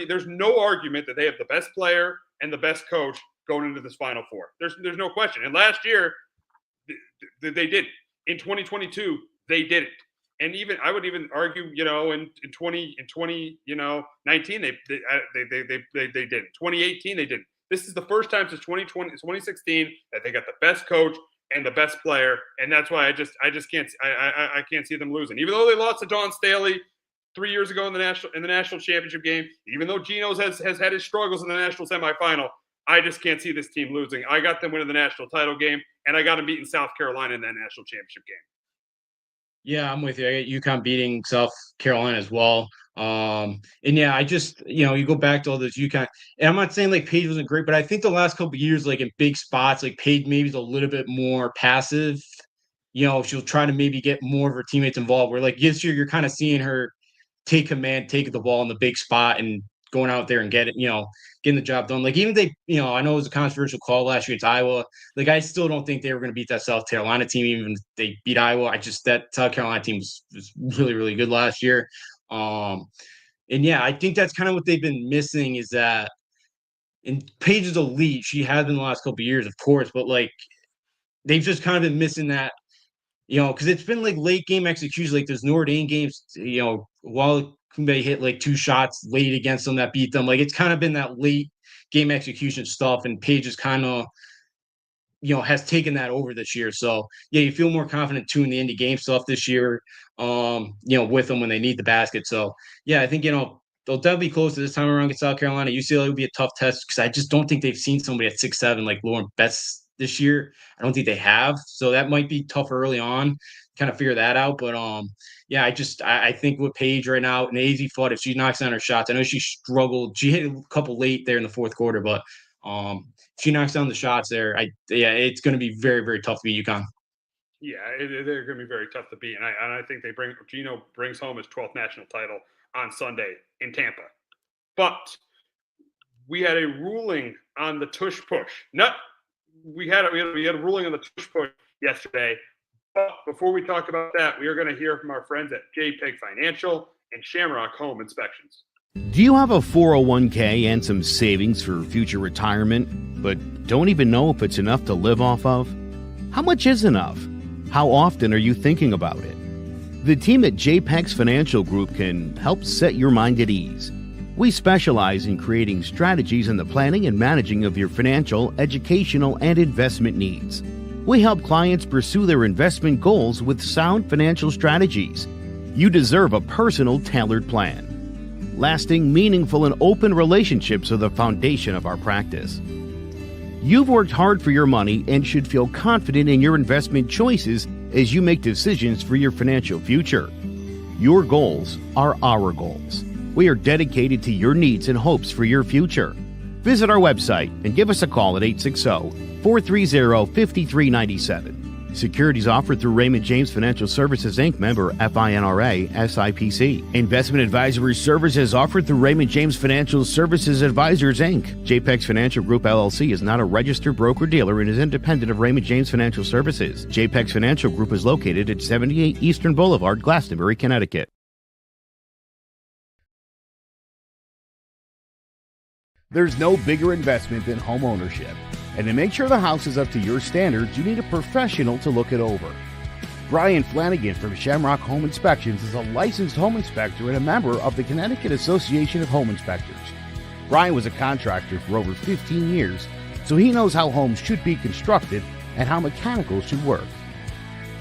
there's no argument that they have the best player and the best coach going into this Final Four. There's no question. And last year, they did. In 2022, they didn't. And I would even argue, in 2019, they didn't. 2018, they didn't. This is the first time since 2016 that they got the best coach and the best player, and that's why I just can't see them losing. Even though they lost to Dawn Staley 3 years ago in the national championship game, even though Geno's has had his struggles in the national semifinal, I just can't see this team losing. I got them winning the national title game, and I got them beating South Carolina in that national championship game. Yeah, I'm with you. I got UConn beating South Carolina as well. And yeah, I just you go back to all those UConn, and I'm not saying like Paige wasn't great, but I think the last couple of years, like in big spots, like Paige maybe is a little bit more passive she'll try to maybe get more of her teammates involved. Where like this year, you're kind of seeing her take command, take the ball in the big spot, and going out there and getting the job done. Like even I know it was a controversial call last year against Iowa. Like I still don't think they were going to beat that South Carolina team, even if they beat Iowa. That South Carolina team was really, really good last year. And yeah, I think that's kind of what they've been missing is that in Paige's elite, she has been the last couple of years, of course, but like they've just kind of been missing that, because it's been like late game execution, like those Notre Dame games, while they hit like 2 shots late against them that beat them. Like it's kind of been that late game execution stuff, and Paige is kind of, has taken that over this year. So yeah, you feel more confident too in the indie game stuff this year, with them when they need the basket. So yeah, I think, they'll definitely be close to this time around against South Carolina. UCLA will be a tough test because I just don't think they've seen somebody at 6'7" like Lauren Betts this year. I don't think they have. So that might be tough early on, kind of figure that out. But yeah, I think with Paige right now, an easy fought if she knocks down her shots. I know she struggled. She hit a couple late there in the fourth quarter, but if she knocks down the shots there, it's going to be very, very tough to beat UConn. Yeah, they're going to be very tough to beat, and I think Gino brings home his 12th national title on Sunday in Tampa. But we had a ruling on the Tush push. We had a ruling on the Tush push yesterday. But before we talk about that, we are going to hear from our friends at JPEG Financial and Shamrock Home Inspections. Do you have a 401k and some savings for future retirement, but don't even know if it's enough to live off of? How much is enough? How often are you thinking about it? The team at JPEG's Financial Group can help set your mind at ease. We specialize in creating strategies in the planning and managing of your financial, educational, and investment needs. We help clients pursue their investment goals with sound financial strategies. You deserve a personal, tailored plan. Lasting, meaningful, and open relationships are the foundation of our practice. You've worked hard for your money and should feel confident in your investment choices as you make decisions for your financial future. Your goals are our goals. We are dedicated to your needs and hopes for your future. Visit our website and give us a call at 860-430-5397. Securities offered through Raymond James Financial Services, Inc., member FINRA, SIPC. Investment advisory services offered through Raymond James Financial Services Advisors, Inc. JPEG's Financial Group, LLC is not a registered broker-dealer and is independent of Raymond James Financial Services. JPEG's Financial Group is located at 78 Eastern Boulevard, Glastonbury, Connecticut. There's no bigger investment than home ownership. And to make sure the house is up to your standards, you need a professional to look it over. Brian Flanagan from Shamrock Home Inspections is a licensed home inspector and a member of the Connecticut Association of Home Inspectors. Brian was a contractor for over 15 years, so he knows how homes should be constructed and how mechanicals should work.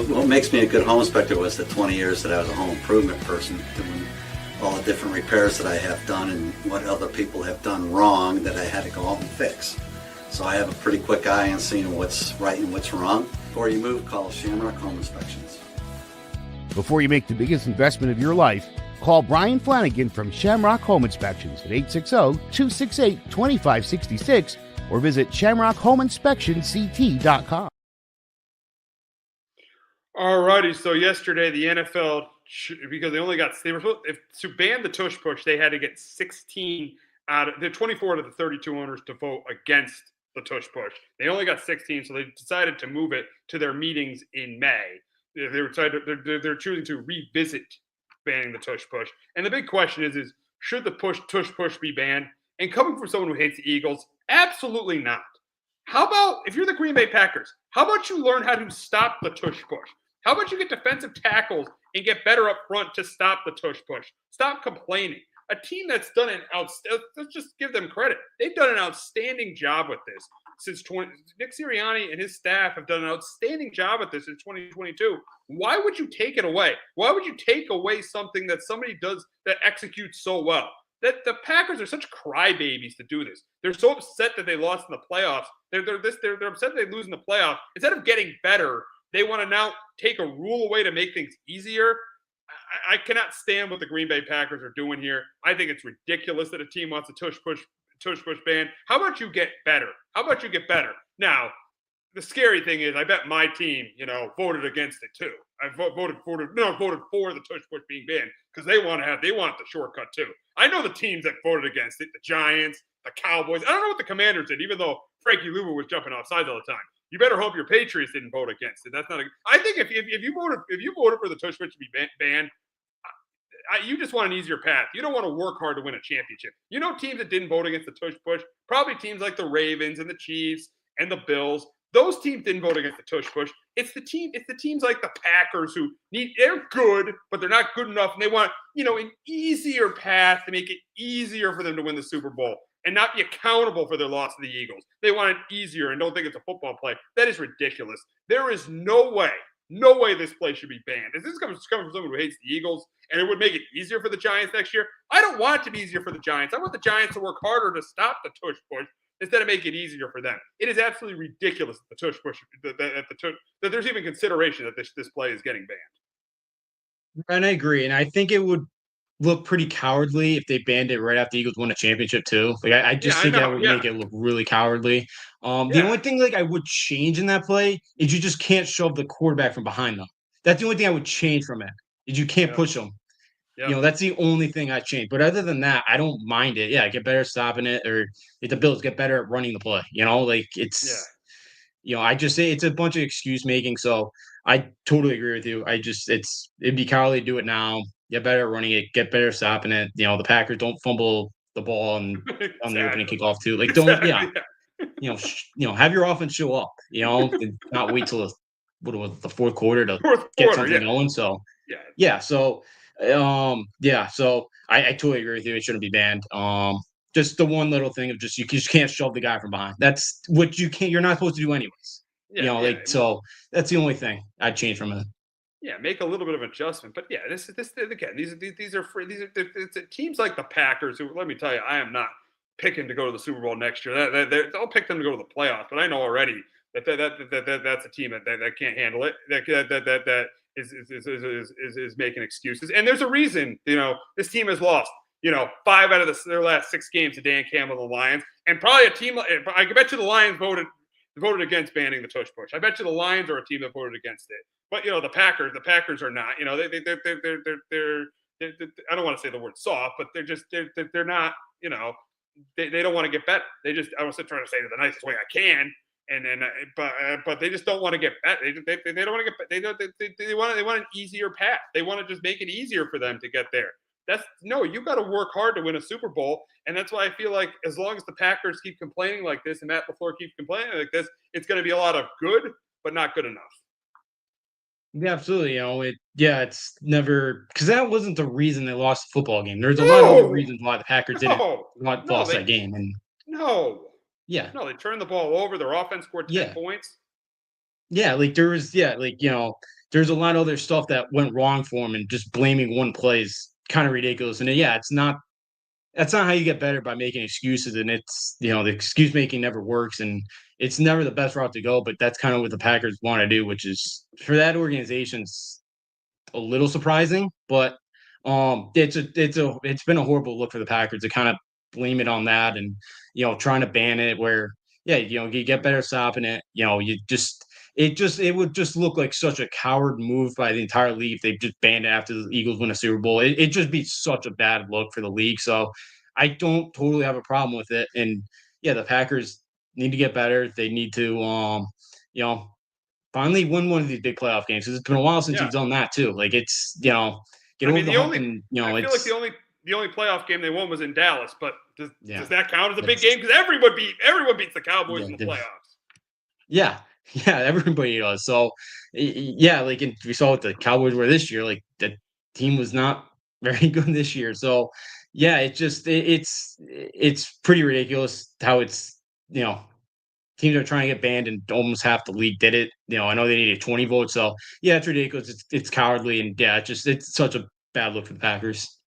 What makes me a good home inspector was the 20 years that I was a home improvement person, doing all the different repairs that I have done and what other people have done wrong that I had to go out and fix. So I have a pretty quick eye on seeing what's right and what's wrong. Before you move, call Shamrock Home Inspections. Before you make the biggest investment of your life, call Brian Flanagan from Shamrock Home Inspections at 860-268-2566 or visit shamrockhomeinspectionct.com. All righty. So yesterday, the NFL, because they were to ban the Tush push, they had to get 16 out of the 24 of the 32 owners to vote against the Tush push. They only got 16, so they decided to move it to their meetings in May. They're choosing to revisit banning the Tush push. And the big question is should the Tush push be banned? And coming from someone who hates the Eagles, absolutely not. How about, if you're the Green Bay Packers, how about you learn how to stop the Tush push? How about you get defensive tackles and get better up front to stop the Tush push? Stop complaining. A team that's done let's just give them credit. They've done an outstanding job with this Nick Sirianni and his staff have done an outstanding job at this in 2022. Why would you take it away? Why would you take away something that somebody does that executes so well? That the Packers are such crybabies to do this. They're so upset that they lost in the playoffs. They're upset they lose in the playoffs. Instead of getting better, they want to now take a rule away to make things easier. I cannot stand what the Green Bay Packers are doing here. I think it's ridiculous that a team wants a tush push ban. How about you get better? Now, the scary thing is, I bet my team, voted against it too. I voted for the tush push being banned because they want the shortcut too. I know the teams that voted against it: the Giants, the Cowboys. I don't know what the Commanders did, even though Frankie Luvu was jumping off sides all the time. You better hope your Patriots didn't vote against it. That's not. I think if you voted for the tush push to be banned, you just want an easier path. You don't want to work hard to win a championship. Teams that didn't vote against the tush push, probably teams like the Ravens and the Chiefs and the Bills. Those teams didn't vote against the tush push. It's the teams like the Packers they're good, but they're not good enough, and they want an easier path to make it easier for them to win the Super Bowl and not be accountable for their loss to the Eagles. They want it easier and don't think it's a football play. That is ridiculous. There is no way this play should be banned. If this comes from someone who hates the Eagles and it would make it easier for the Giants next year, I don't want it to be easier for the Giants. I want the Giants to work harder to stop the tush push instead of make it easier for them. It is absolutely ridiculous that the tush push that there's even consideration that this play is getting banned. And I agree. And I think it would look pretty cowardly if they banned it right after the Eagles won a championship too. Like I just think that would make it look really cowardly. The only thing I would change in that play is you just can't shove the quarterback from behind them. That's the only thing I would change from it. Is you can't push them. Yeah. That's the only thing I change. But other than that, I don't mind it. Yeah, get better at stopping it, or if the Bills get better at running the play. It's I just say it's a bunch of excuse making. So I totally agree with you. It'd be cowardly to do it now. Get better at running it. Get better at stopping it. The Packers don't fumble the ball on the opening kickoff too. Like don't have your offense show up. And not wait till the fourth quarter to get something going. So so I totally agree with you. It shouldn't be banned. Just the one little thing of you just can't shove the guy from behind. That's what you're not supposed to do anyways. So that's the only thing I'd change from it. Yeah, make a little bit of adjustment, but this again. These are free. It's teams like the Packers who, let me tell you, I am not picking to go to the Super Bowl next year. I'll pick them to go to the playoffs, but I know already that's a team that can't handle it. That is making excuses, and there's a reason. This team has lost 5 out of their last 6 games to Dan Campbell and the Lions, and probably a team. I bet you the Lions voted against banning the tush push. I bet you the Lions are a team that voted against it. But the Packers are not. They're I don't want to say the word soft, but they're not. They don't want to get better. I was trying to say it the nicest way I can. But they just don't want to get better. They don't want to get better. They want an easier path. They want to just make it easier for them to get there. You got to work hard to win a Super Bowl, and that's why I feel like as long as the Packers keep complaining like this and Matt LaFleur keeps complaining like this, it's going to be a lot of good, but not good enough. Yeah, absolutely. It's never, because that wasn't the reason they lost the football game. There's a lot of other reasons why the Packers didn't lost that game. And they turned the ball over. Their offense scored 10 points. Yeah, there's a lot of other stuff that went wrong for them, and just blaming one play is kind of ridiculous. And that's not how you get better, by making excuses. And it's the excuse making never works, and it's never the best route to go. But that's kind of what the Packers want to do, which is, for that organization's a little surprising. But it's been a horrible look for the Packers to kind of blame it on that, and trying to ban it, where you get better stopping it. It would just look like such a coward move by the entire league if they just banned it after the Eagles win a Super Bowl. It'd just be such a bad look for the league. So I don't totally have a problem with it. And the Packers need to get better. They need to, finally win one of these big playoff games, because it's been a while since you've done that too. Like, it's, get over the hump, and I feel like the only playoff game they won was in Dallas, but does that count as a big game? Because everyone beats the Cowboys in the playoffs. Yeah, everybody does. So, and we saw what the Cowboys were this year. Like, the team was not very good this year. So, it's pretty ridiculous how it's, teams are trying to get banned, and almost half the league did it. I know they needed 20 votes. So, it's ridiculous. It's cowardly, and it's such a bad look for the Packers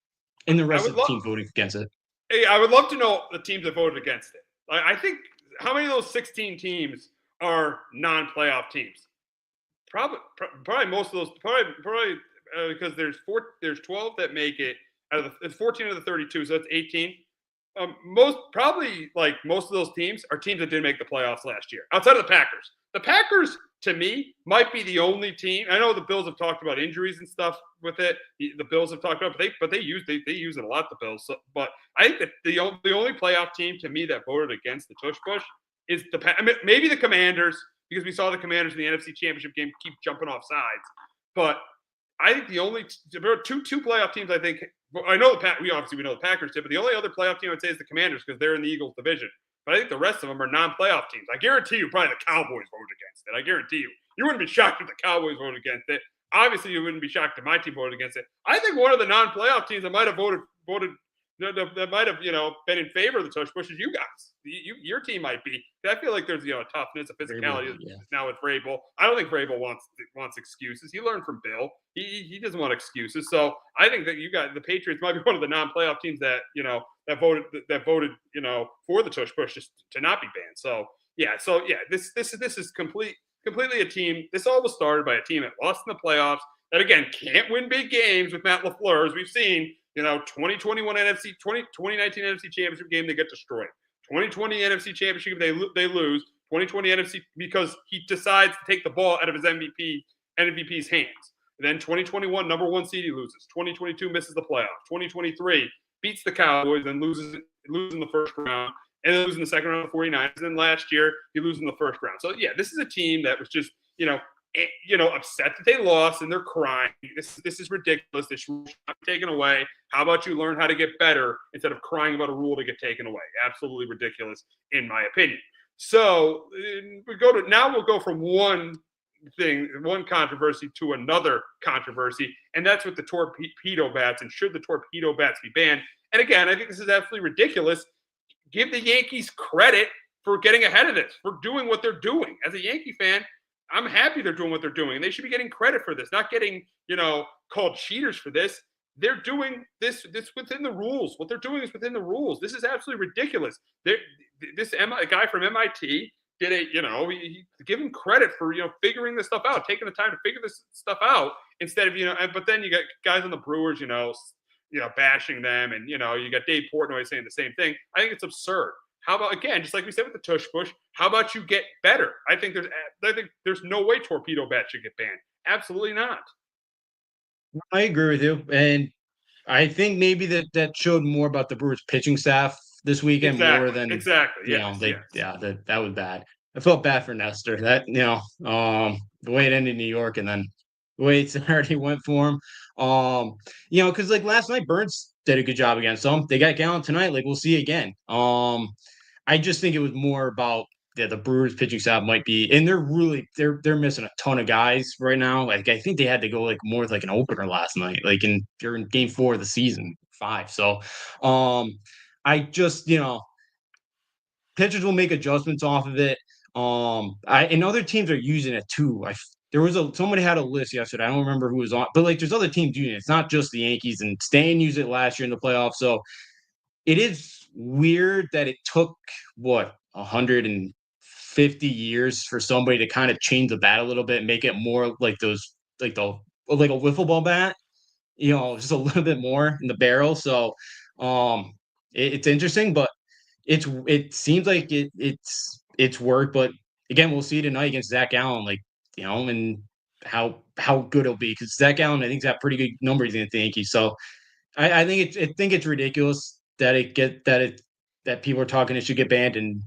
and the rest of the team voting against it. Hey, I would love to know the teams that voted against it. I think, how many of those 16 teams are non-playoff teams? Probably most of those. Probably because there's 12 that make it out of it's 14 of the 32, so that's 18. Most of those teams are teams that didn't make the playoffs last year, outside of the Packers. The Packers, to me, might be the only team. I know the Bills have talked about injuries and stuff with it. The Bills have talked about, but they use it a lot. The Bills, so, but I think that the only playoff team to me that voted against the tush push is maybe the Commanders, because we saw the Commanders in the NFC Championship game keep jumping off sides. But I think the only there are two playoff teams. I think I know we know the Packers did, but the only other playoff team I'd say is the Commanders because they're in the Eagles division. But I think the rest of them are non-playoff teams. I guarantee you, probably the Cowboys voted against it. I guarantee you. You wouldn't be shocked if the Cowboys voted against it. Obviously, you wouldn't be shocked if my team voted against it. I think one of the non-playoff teams that might have voted that might have been in favor of the tush push is you guys. Your team might be. I feel like there's a toughness, a physicality now with Vrabel. I don't think Vrabel wants excuses. He learned from Bill. He doesn't want excuses. So I think that you got the Patriots might be one of the non-playoff teams that that voted for the tush push just to not be banned. So this is completely a team. This all was started by a team that lost in the playoffs. That again can't win big games with Matt LaFleur, as we've seen. 2021 2019 NFC Championship game, they get destroyed. 2020 NFC Championship, they lose. 2020 NFC because he decides to take the ball out of his MVP's hands. Then 2021 number 1 seed, he loses. 2022 misses the playoffs. 2023 beats the Cowboys and loses in the first round, and then loses in the second round of the 49ers. And then last year he loses in the first round. So this is a team that was just upset that they lost and they're crying. This is ridiculous. This rule should not be taken away. How about you learn how to get better instead of crying about a rule to get taken away? Absolutely ridiculous, in my opinion. So we'll go from one controversy to another controversy, and that's with the torpedo bats. And should the torpedo bats be banned? And again, I think this is absolutely ridiculous. Give the Yankees credit for getting ahead of this, for doing what they're doing. As a Yankee fan, I'm happy they're doing what they're doing. And they should be getting credit for this, not getting, called cheaters for this. They're doing this within the rules. What they're doing is within the rules. This is absolutely ridiculous. This guy from MIT did he give him credit for, figuring this stuff out, taking the time to figure this stuff out instead of, but then you got guys on the Brewers, bashing them. And, you got Dave Portnoy saying the same thing. I think it's absurd. How about, again, just like we said with the tush push, how about you get better? I think there's no way torpedo bats should get banned. Absolutely not. I agree with you. And I think maybe that showed more about the Brewers pitching staff this weekend more than that was bad. I felt bad for Nestor. That the way it ended in New York and then the way it already went for him. Because like last night Burns did a good job against them. They got Gallen tonight. Like we'll see again. I just think it was more about the Brewers pitching staff might be, and they're missing a ton of guys right now. Like I think they had to go like more with like an opener last night, like they're in game 4 of the season 5. So, I just pitchers will make adjustments off of it. And other teams are using it too. Somebody had a list yesterday. I don't remember who was on, but like there's other teams using it. It's not just the Yankees, and Stan used it last year in the playoffs. So it is weird that it took 150 years for somebody to kind of change the bat a little bit and make it more like those like a wiffle ball bat, just a little bit more in the barrel. So it's interesting, but it seems like it's worked. But again, we'll see tonight against Zach Allen, and how good it'll be, because Zach Allen I think's got pretty good numbers in the Yankees. So I think it's ridiculous that people are talking it should get banned. And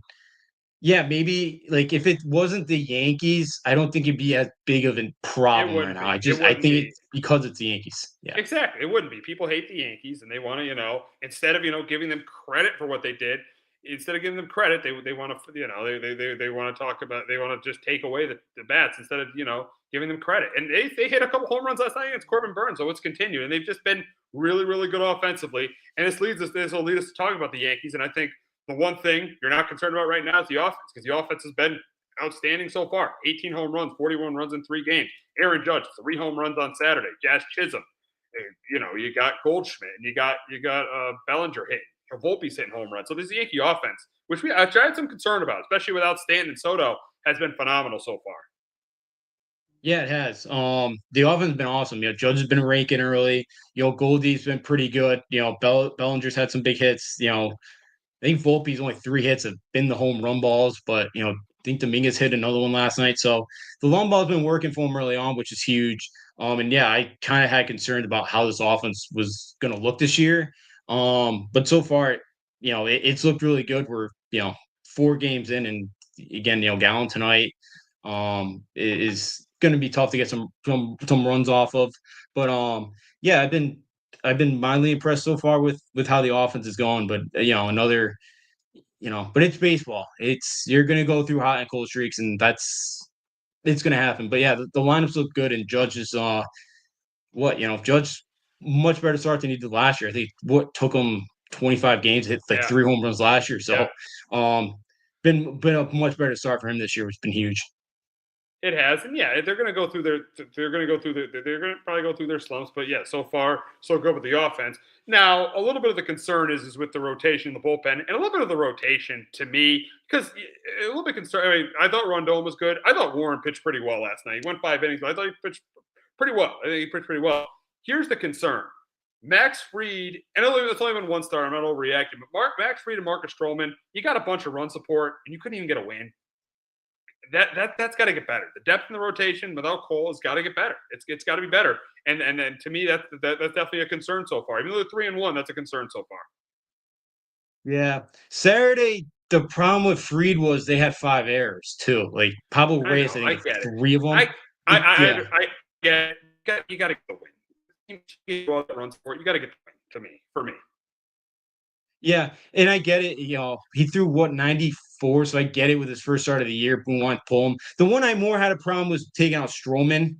maybe like if it wasn't the Yankees, I don't think it'd be as big of a problem right now. I think it's because it's the Yankees. Yeah, exactly. It wouldn't be. People hate the Yankees, and they want to, instead of giving them credit for what they did, instead of giving them credit, they want to they want to talk about, they want to just take away the bats instead of giving them credit. And they hit a couple home runs last night against Corbin Burns, so it's continued, and they've just been really, really good offensively. And this will lead us to talk about the Yankees. And I think the one thing you're not concerned about right now is the offense, because the offense has been outstanding so far. 18 home runs, 41 runs in 3 games. Aaron Judge, 3 home runs on Saturday. Jazz Chisholm, you got Goldschmidt, and you got Bellinger hitting. Volpe's hitting home runs. So this is the Yankee offense, which I had some concern about, especially without Stanton and Soto, has been phenomenal so far. Yeah, it has. The offense has been awesome. Judge has been raking early. Goldie's been pretty good. Bellinger's had some big hits. I think Volpe's only 3 hits have been the home run balls, but think Dominguez hit another one last night. So the long ball's been working for him early on, which is huge. And yeah, I kind of had concerns about how this offense was going to look this year. But so far, it's looked really good. We're 4 games in, and again, Gallon tonight is going to be tough to get some runs off of. But yeah, I've been mildly impressed so far with how the offense is going. But another. But it's baseball. You're going to go through hot and cold streaks, and it's going to happen. But yeah, the lineups look good, and Judge is Judge much better start than he did last year. I think what took him 25 games, hit like 3 home runs last year. So, been a much better start for him this year, which has been huge. It has, and yeah, they're going to probably go through their slumps, but yeah, so far so good with the offense. Now, a little bit of the concern is with the rotation, the bullpen, and a little bit of the rotation to me, because a little bit concerned. I mean, I thought Rondon was good. I thought Warren pitched pretty well last night. He went 5 innings, but I thought he pitched pretty well. Here's the concern: Max Fried, and it's only been 1 start. I'm not overreacting, but Max Fried and Marcus Stroman, you got a bunch of run support, and you couldn't even get a win. That's got to get better. The depth in the rotation without Cole has got to get better. It's got to be better. And to me, that's definitely a concern so far. Even though they're 3-1, that's a concern so far. Yeah, Saturday. The problem with Fried was they had 5 errors too. Like Pablo Reyes, I think 3 of them. I get it. You got to get the win. You got to get the win. For me. Yeah, and I get it. He threw 94, so I get it with his first start of the year. Boone wanted to pull him. The one I more had a problem was taking out Stroman.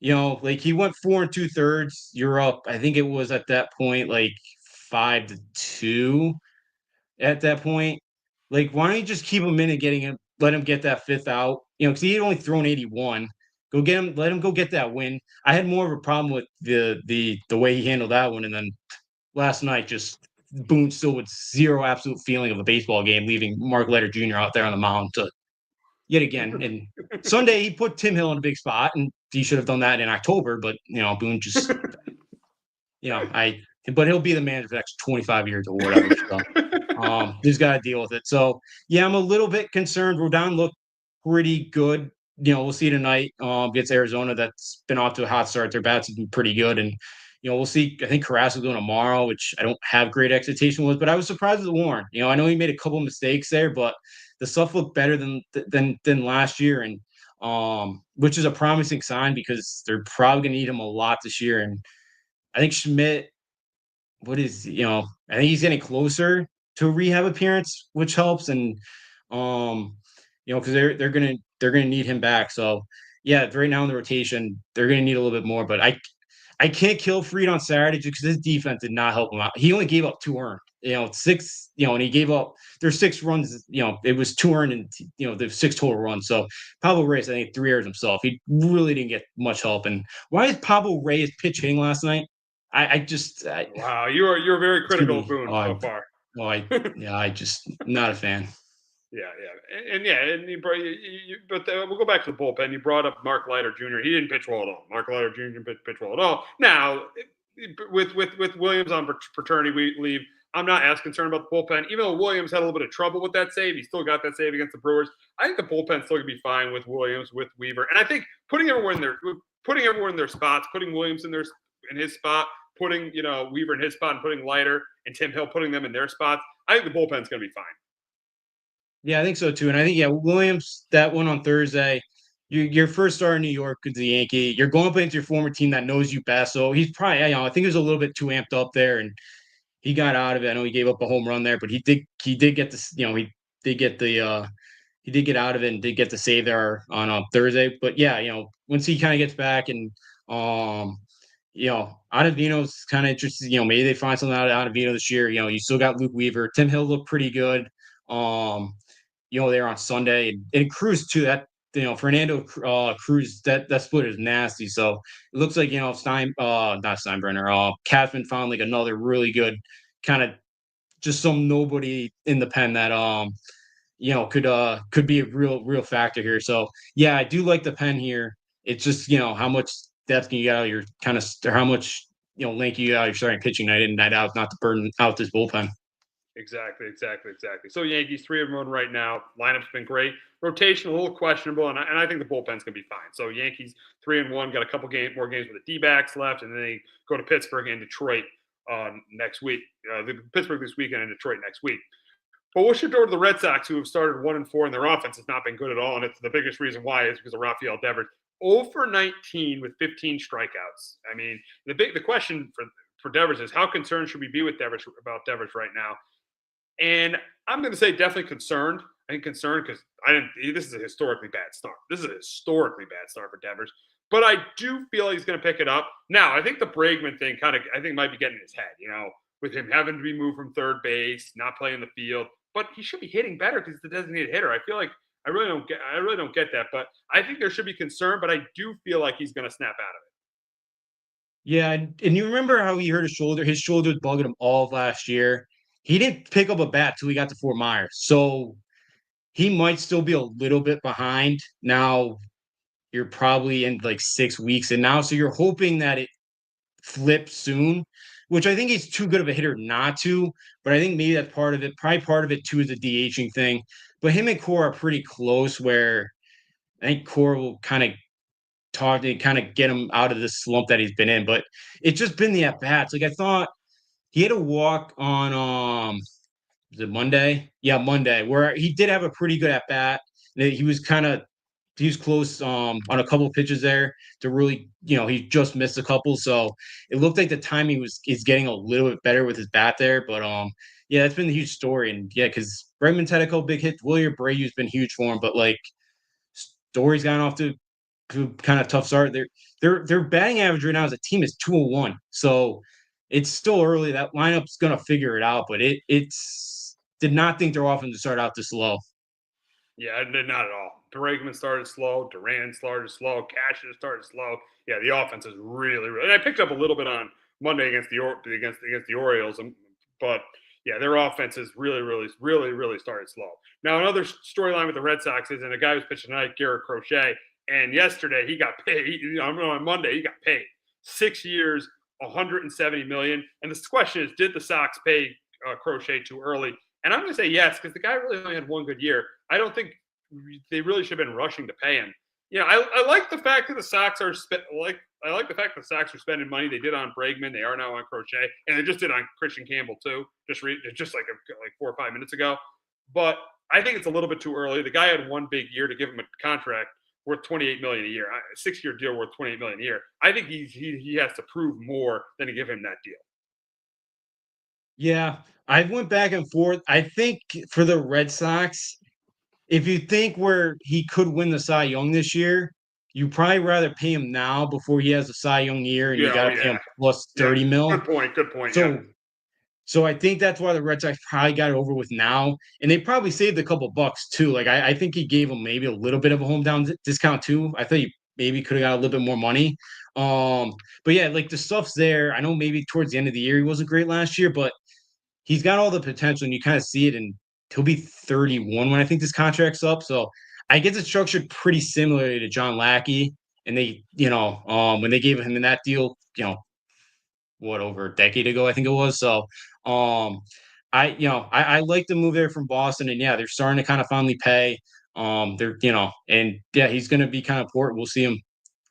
Like he went 4 2/3. You're up. I think it was at that point like 5-2. At that point, like why don't you just keep him in and let him get that 5th out? Because he had only thrown 81. Go get him. Let him go get that win. I had more of a problem with the way he handled that one, and then last night just. Boone still with zero absolute feeling of a baseball game, leaving Mark Leiter Jr. out there on the mound to yet again. And Sunday he put Tim Hill in a big spot, and he should have done that in October. But Boone just, but he'll be the manager for the next 25 years or whatever. So, he's got to deal with it. So yeah, I'm a little bit concerned. Rodon looked pretty good. We'll see tonight against Arizona. That's been off to a hot start. Their bats have been pretty good, and we'll see. I think Carrasco's going tomorrow, which I don't have great expectation with, but I was surprised with Warren. I know he made a couple of mistakes there, but the stuff looked better than last year, and which is a promising sign because they're probably going to need him a lot this year. And I think Schmidt, I think he's getting closer to a rehab appearance, which helps, and because they're gonna need him back. So yeah, right now in the rotation, they're gonna need a little bit more, but I can't kill Fried on Saturday just because his defense did not help him out. He only gave up 2 earned, 6, and he gave up there's 6 runs, it was 2 earned and, there's 6 total runs. So Pablo Reyes, I think 3 errors himself. He really didn't get much help. And why is Pablo Reyes pitch hitting last night? Wow, you're very critical of Boone so far. I just not a fan. But we'll go back to the bullpen. You brought up Mark Leiter Jr. He didn't pitch well at all. Mark Leiter Jr. didn't pitch well at all. Now, with Williams on paternity leave, I'm not as concerned about the bullpen. Even though Williams had a little bit of trouble with that save, he still got that save against the Brewers. I think the bullpen's still gonna be fine with Williams, with Weaver, and I think putting everyone in their spots, putting Williams in his spot, putting Weaver in his spot, and putting Leiter and Tim Hill putting them in their spots. I think the bullpen's gonna be fine. Yeah, I think so too. And I think, Williams, that one on Thursday, your first start in New York is the Yankee. You're going up against your former team that knows you best. So he's probably, I think he was a little bit too amped up there, and he got out of it. I know he gave up a home run there, but he did get this, he did get out of it and did get the save there on Thursday. But yeah, once he kind of gets back and, Ottavino's kind of interested, maybe they find something out of Ottavino this year. You still got Luke Weaver. Tim Hill looked pretty good. There on Sunday, and Cruz too. That Fernando Cruz, that split is nasty. So it looks like not Steinbrenner. Kazman found like another really good kind of just some nobody in the pen that could be a real factor here. So yeah, I do like the pen here. It's just how much depth can you get out of your or how much length you get out of your starting pitching night in night out, not to burn out this bullpen. Exactly. So Yankees 3-1 right now. Lineup's been great. Rotation a little questionable, and I think the bullpen's gonna be fine. So Yankees 3-1, got a couple more games with the D-backs left, and then they go to Pittsburgh and Detroit next week. Pittsburgh this weekend and Detroit next week. But we'll shift over to the Red Sox, who have started 1-4, and their offense has not been good at all. And it's the biggest reason why is because of Rafael Devers, 0 for 19 with 15 strikeouts. I mean, the question for Devers is how concerned should we be with Devers right now? And I'm going to say definitely concerned. I think concerned because this is a historically bad start. This is a historically bad start for Devers. But I do feel he's going to pick it up. Now, I think the Bregman thing might be getting in his head, with him having to be moved from third base, not playing the field. But he should be hitting better because he's the designated hitter. I feel like I really don't get that. But I think there should be concern, but I do feel like he's going to snap out of it. Yeah, and you remember how he hurt his shoulder? His shoulder was bugging him all of last year. He didn't pick up a bat till he got to Fort Myers. So he might still be a little bit behind. Now you're probably in like 6 weeks and now. So you're hoping that it flips soon, which I think he's too good of a hitter not to. But I think maybe that's part of it. Probably part of it too is the DHing thing. But him and Core are pretty close where I think Core will kind of talk to kind of get him out of this slump that he's been in. But it's just been the at-bats. Like I thought he had a walk on was it Monday? Yeah, Monday, where he did have a pretty good at bat. He was close on a couple of pitches there to really, he just missed a couple. So it looked like the timing is getting a little bit better with his bat there. But yeah, that's been the huge story. And yeah, because Bregman's had a couple big hits. Wilyer Abreu's been huge for him, but like Story's gone off to kind of tough start. Their batting average right now as a team is 201. So it's still early. That lineup's gonna figure it out, but it's did not think their offense to start out this slow. Yeah, not at all. Bregman started slow. Duran started slow. Cassius started slow. Yeah, the offense is really. And I picked up a little bit on Monday against the Orioles, but yeah, their offense is really started slow. Now another storyline with the Red Sox is, and a guy who's pitching tonight, Garrett Crochet, and yesterday he got paid. On Monday he got paid 6 years, $170 million. And the question is, did the Sox pay Crochet too early? And I'm going to say yes, because the guy really only had one good year. I don't think they really should have been rushing to pay him. I like the fact that the Sox are spending money. They did on Bregman. They are now on Crochet, and they just did on Christian Campbell too. Just like 4 or 5 minutes ago. But I think it's a little bit too early. The guy had one big year to give him a contract worth $28 million a year, a 6-year deal worth $28 million a year. I think he has to prove more than to give him that deal. Yeah, I went back and forth. I think for the Red Sox, if you think where he could win the Cy Young this year, you probably rather pay him now before he has a Cy Young year, and you got to pay him plus 30 mil. Good point. So I think that's why the Red Sox probably got it over with now, and they probably saved a couple bucks too. Like I think he gave him maybe a little bit of a hometown discount too. I thought he maybe could have got a little bit more money. But yeah, like the stuff's there. I know maybe towards the end of the year he wasn't great last year, but he's got all the potential, and you kind of see it. And he'll be 31 when I think this contract's up. So I guess it's structured pretty similarly to John Lackey, and they, when they gave him in that deal, over a decade ago, I think it was. So I like the move there from Boston, and yeah, they're starting to kind of finally pay. And yeah, he's going to be kind of important. We'll see him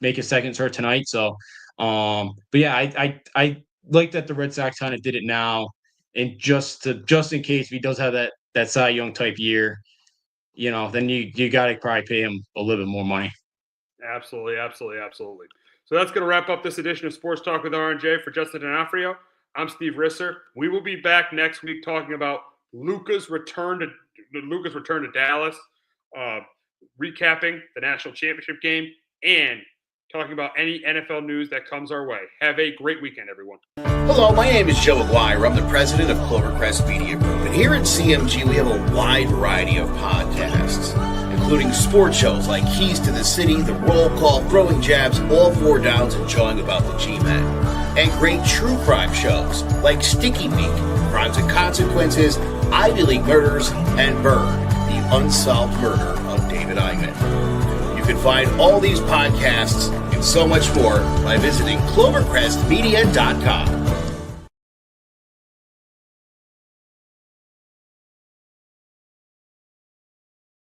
make a second start tonight. So, but yeah, I like that the Red Sox kind of did it now, and just in case if he does have that Cy Young type year, then you got to probably pay him a little bit more money. Absolutely. So that's going to wrap up this edition of Sports Talk with R&J. For Justin D'Onofrio, I'm Steve Risseer. We will be back next week talking about Luka's return to Dallas, recapping the national championship game, and talking about any NFL news that comes our way. Have a great weekend, everyone. Hello, my name is Joe Aguirre. I'm the president of Clovercrest Media Group. And here at CMG, we have a wide variety of podcasts, including sports shows like Keys to the City, The Roll Call, Throwing Jabs, All Four Downs, and Jawing About the G-Men. And great true crime shows like Sticky Meat, Crimes and Consequences, Ivy League Murders, and Burn, the unsolved murder of David Eichmann. You can find all these podcasts and so much more by visiting clovercrestmedia.com.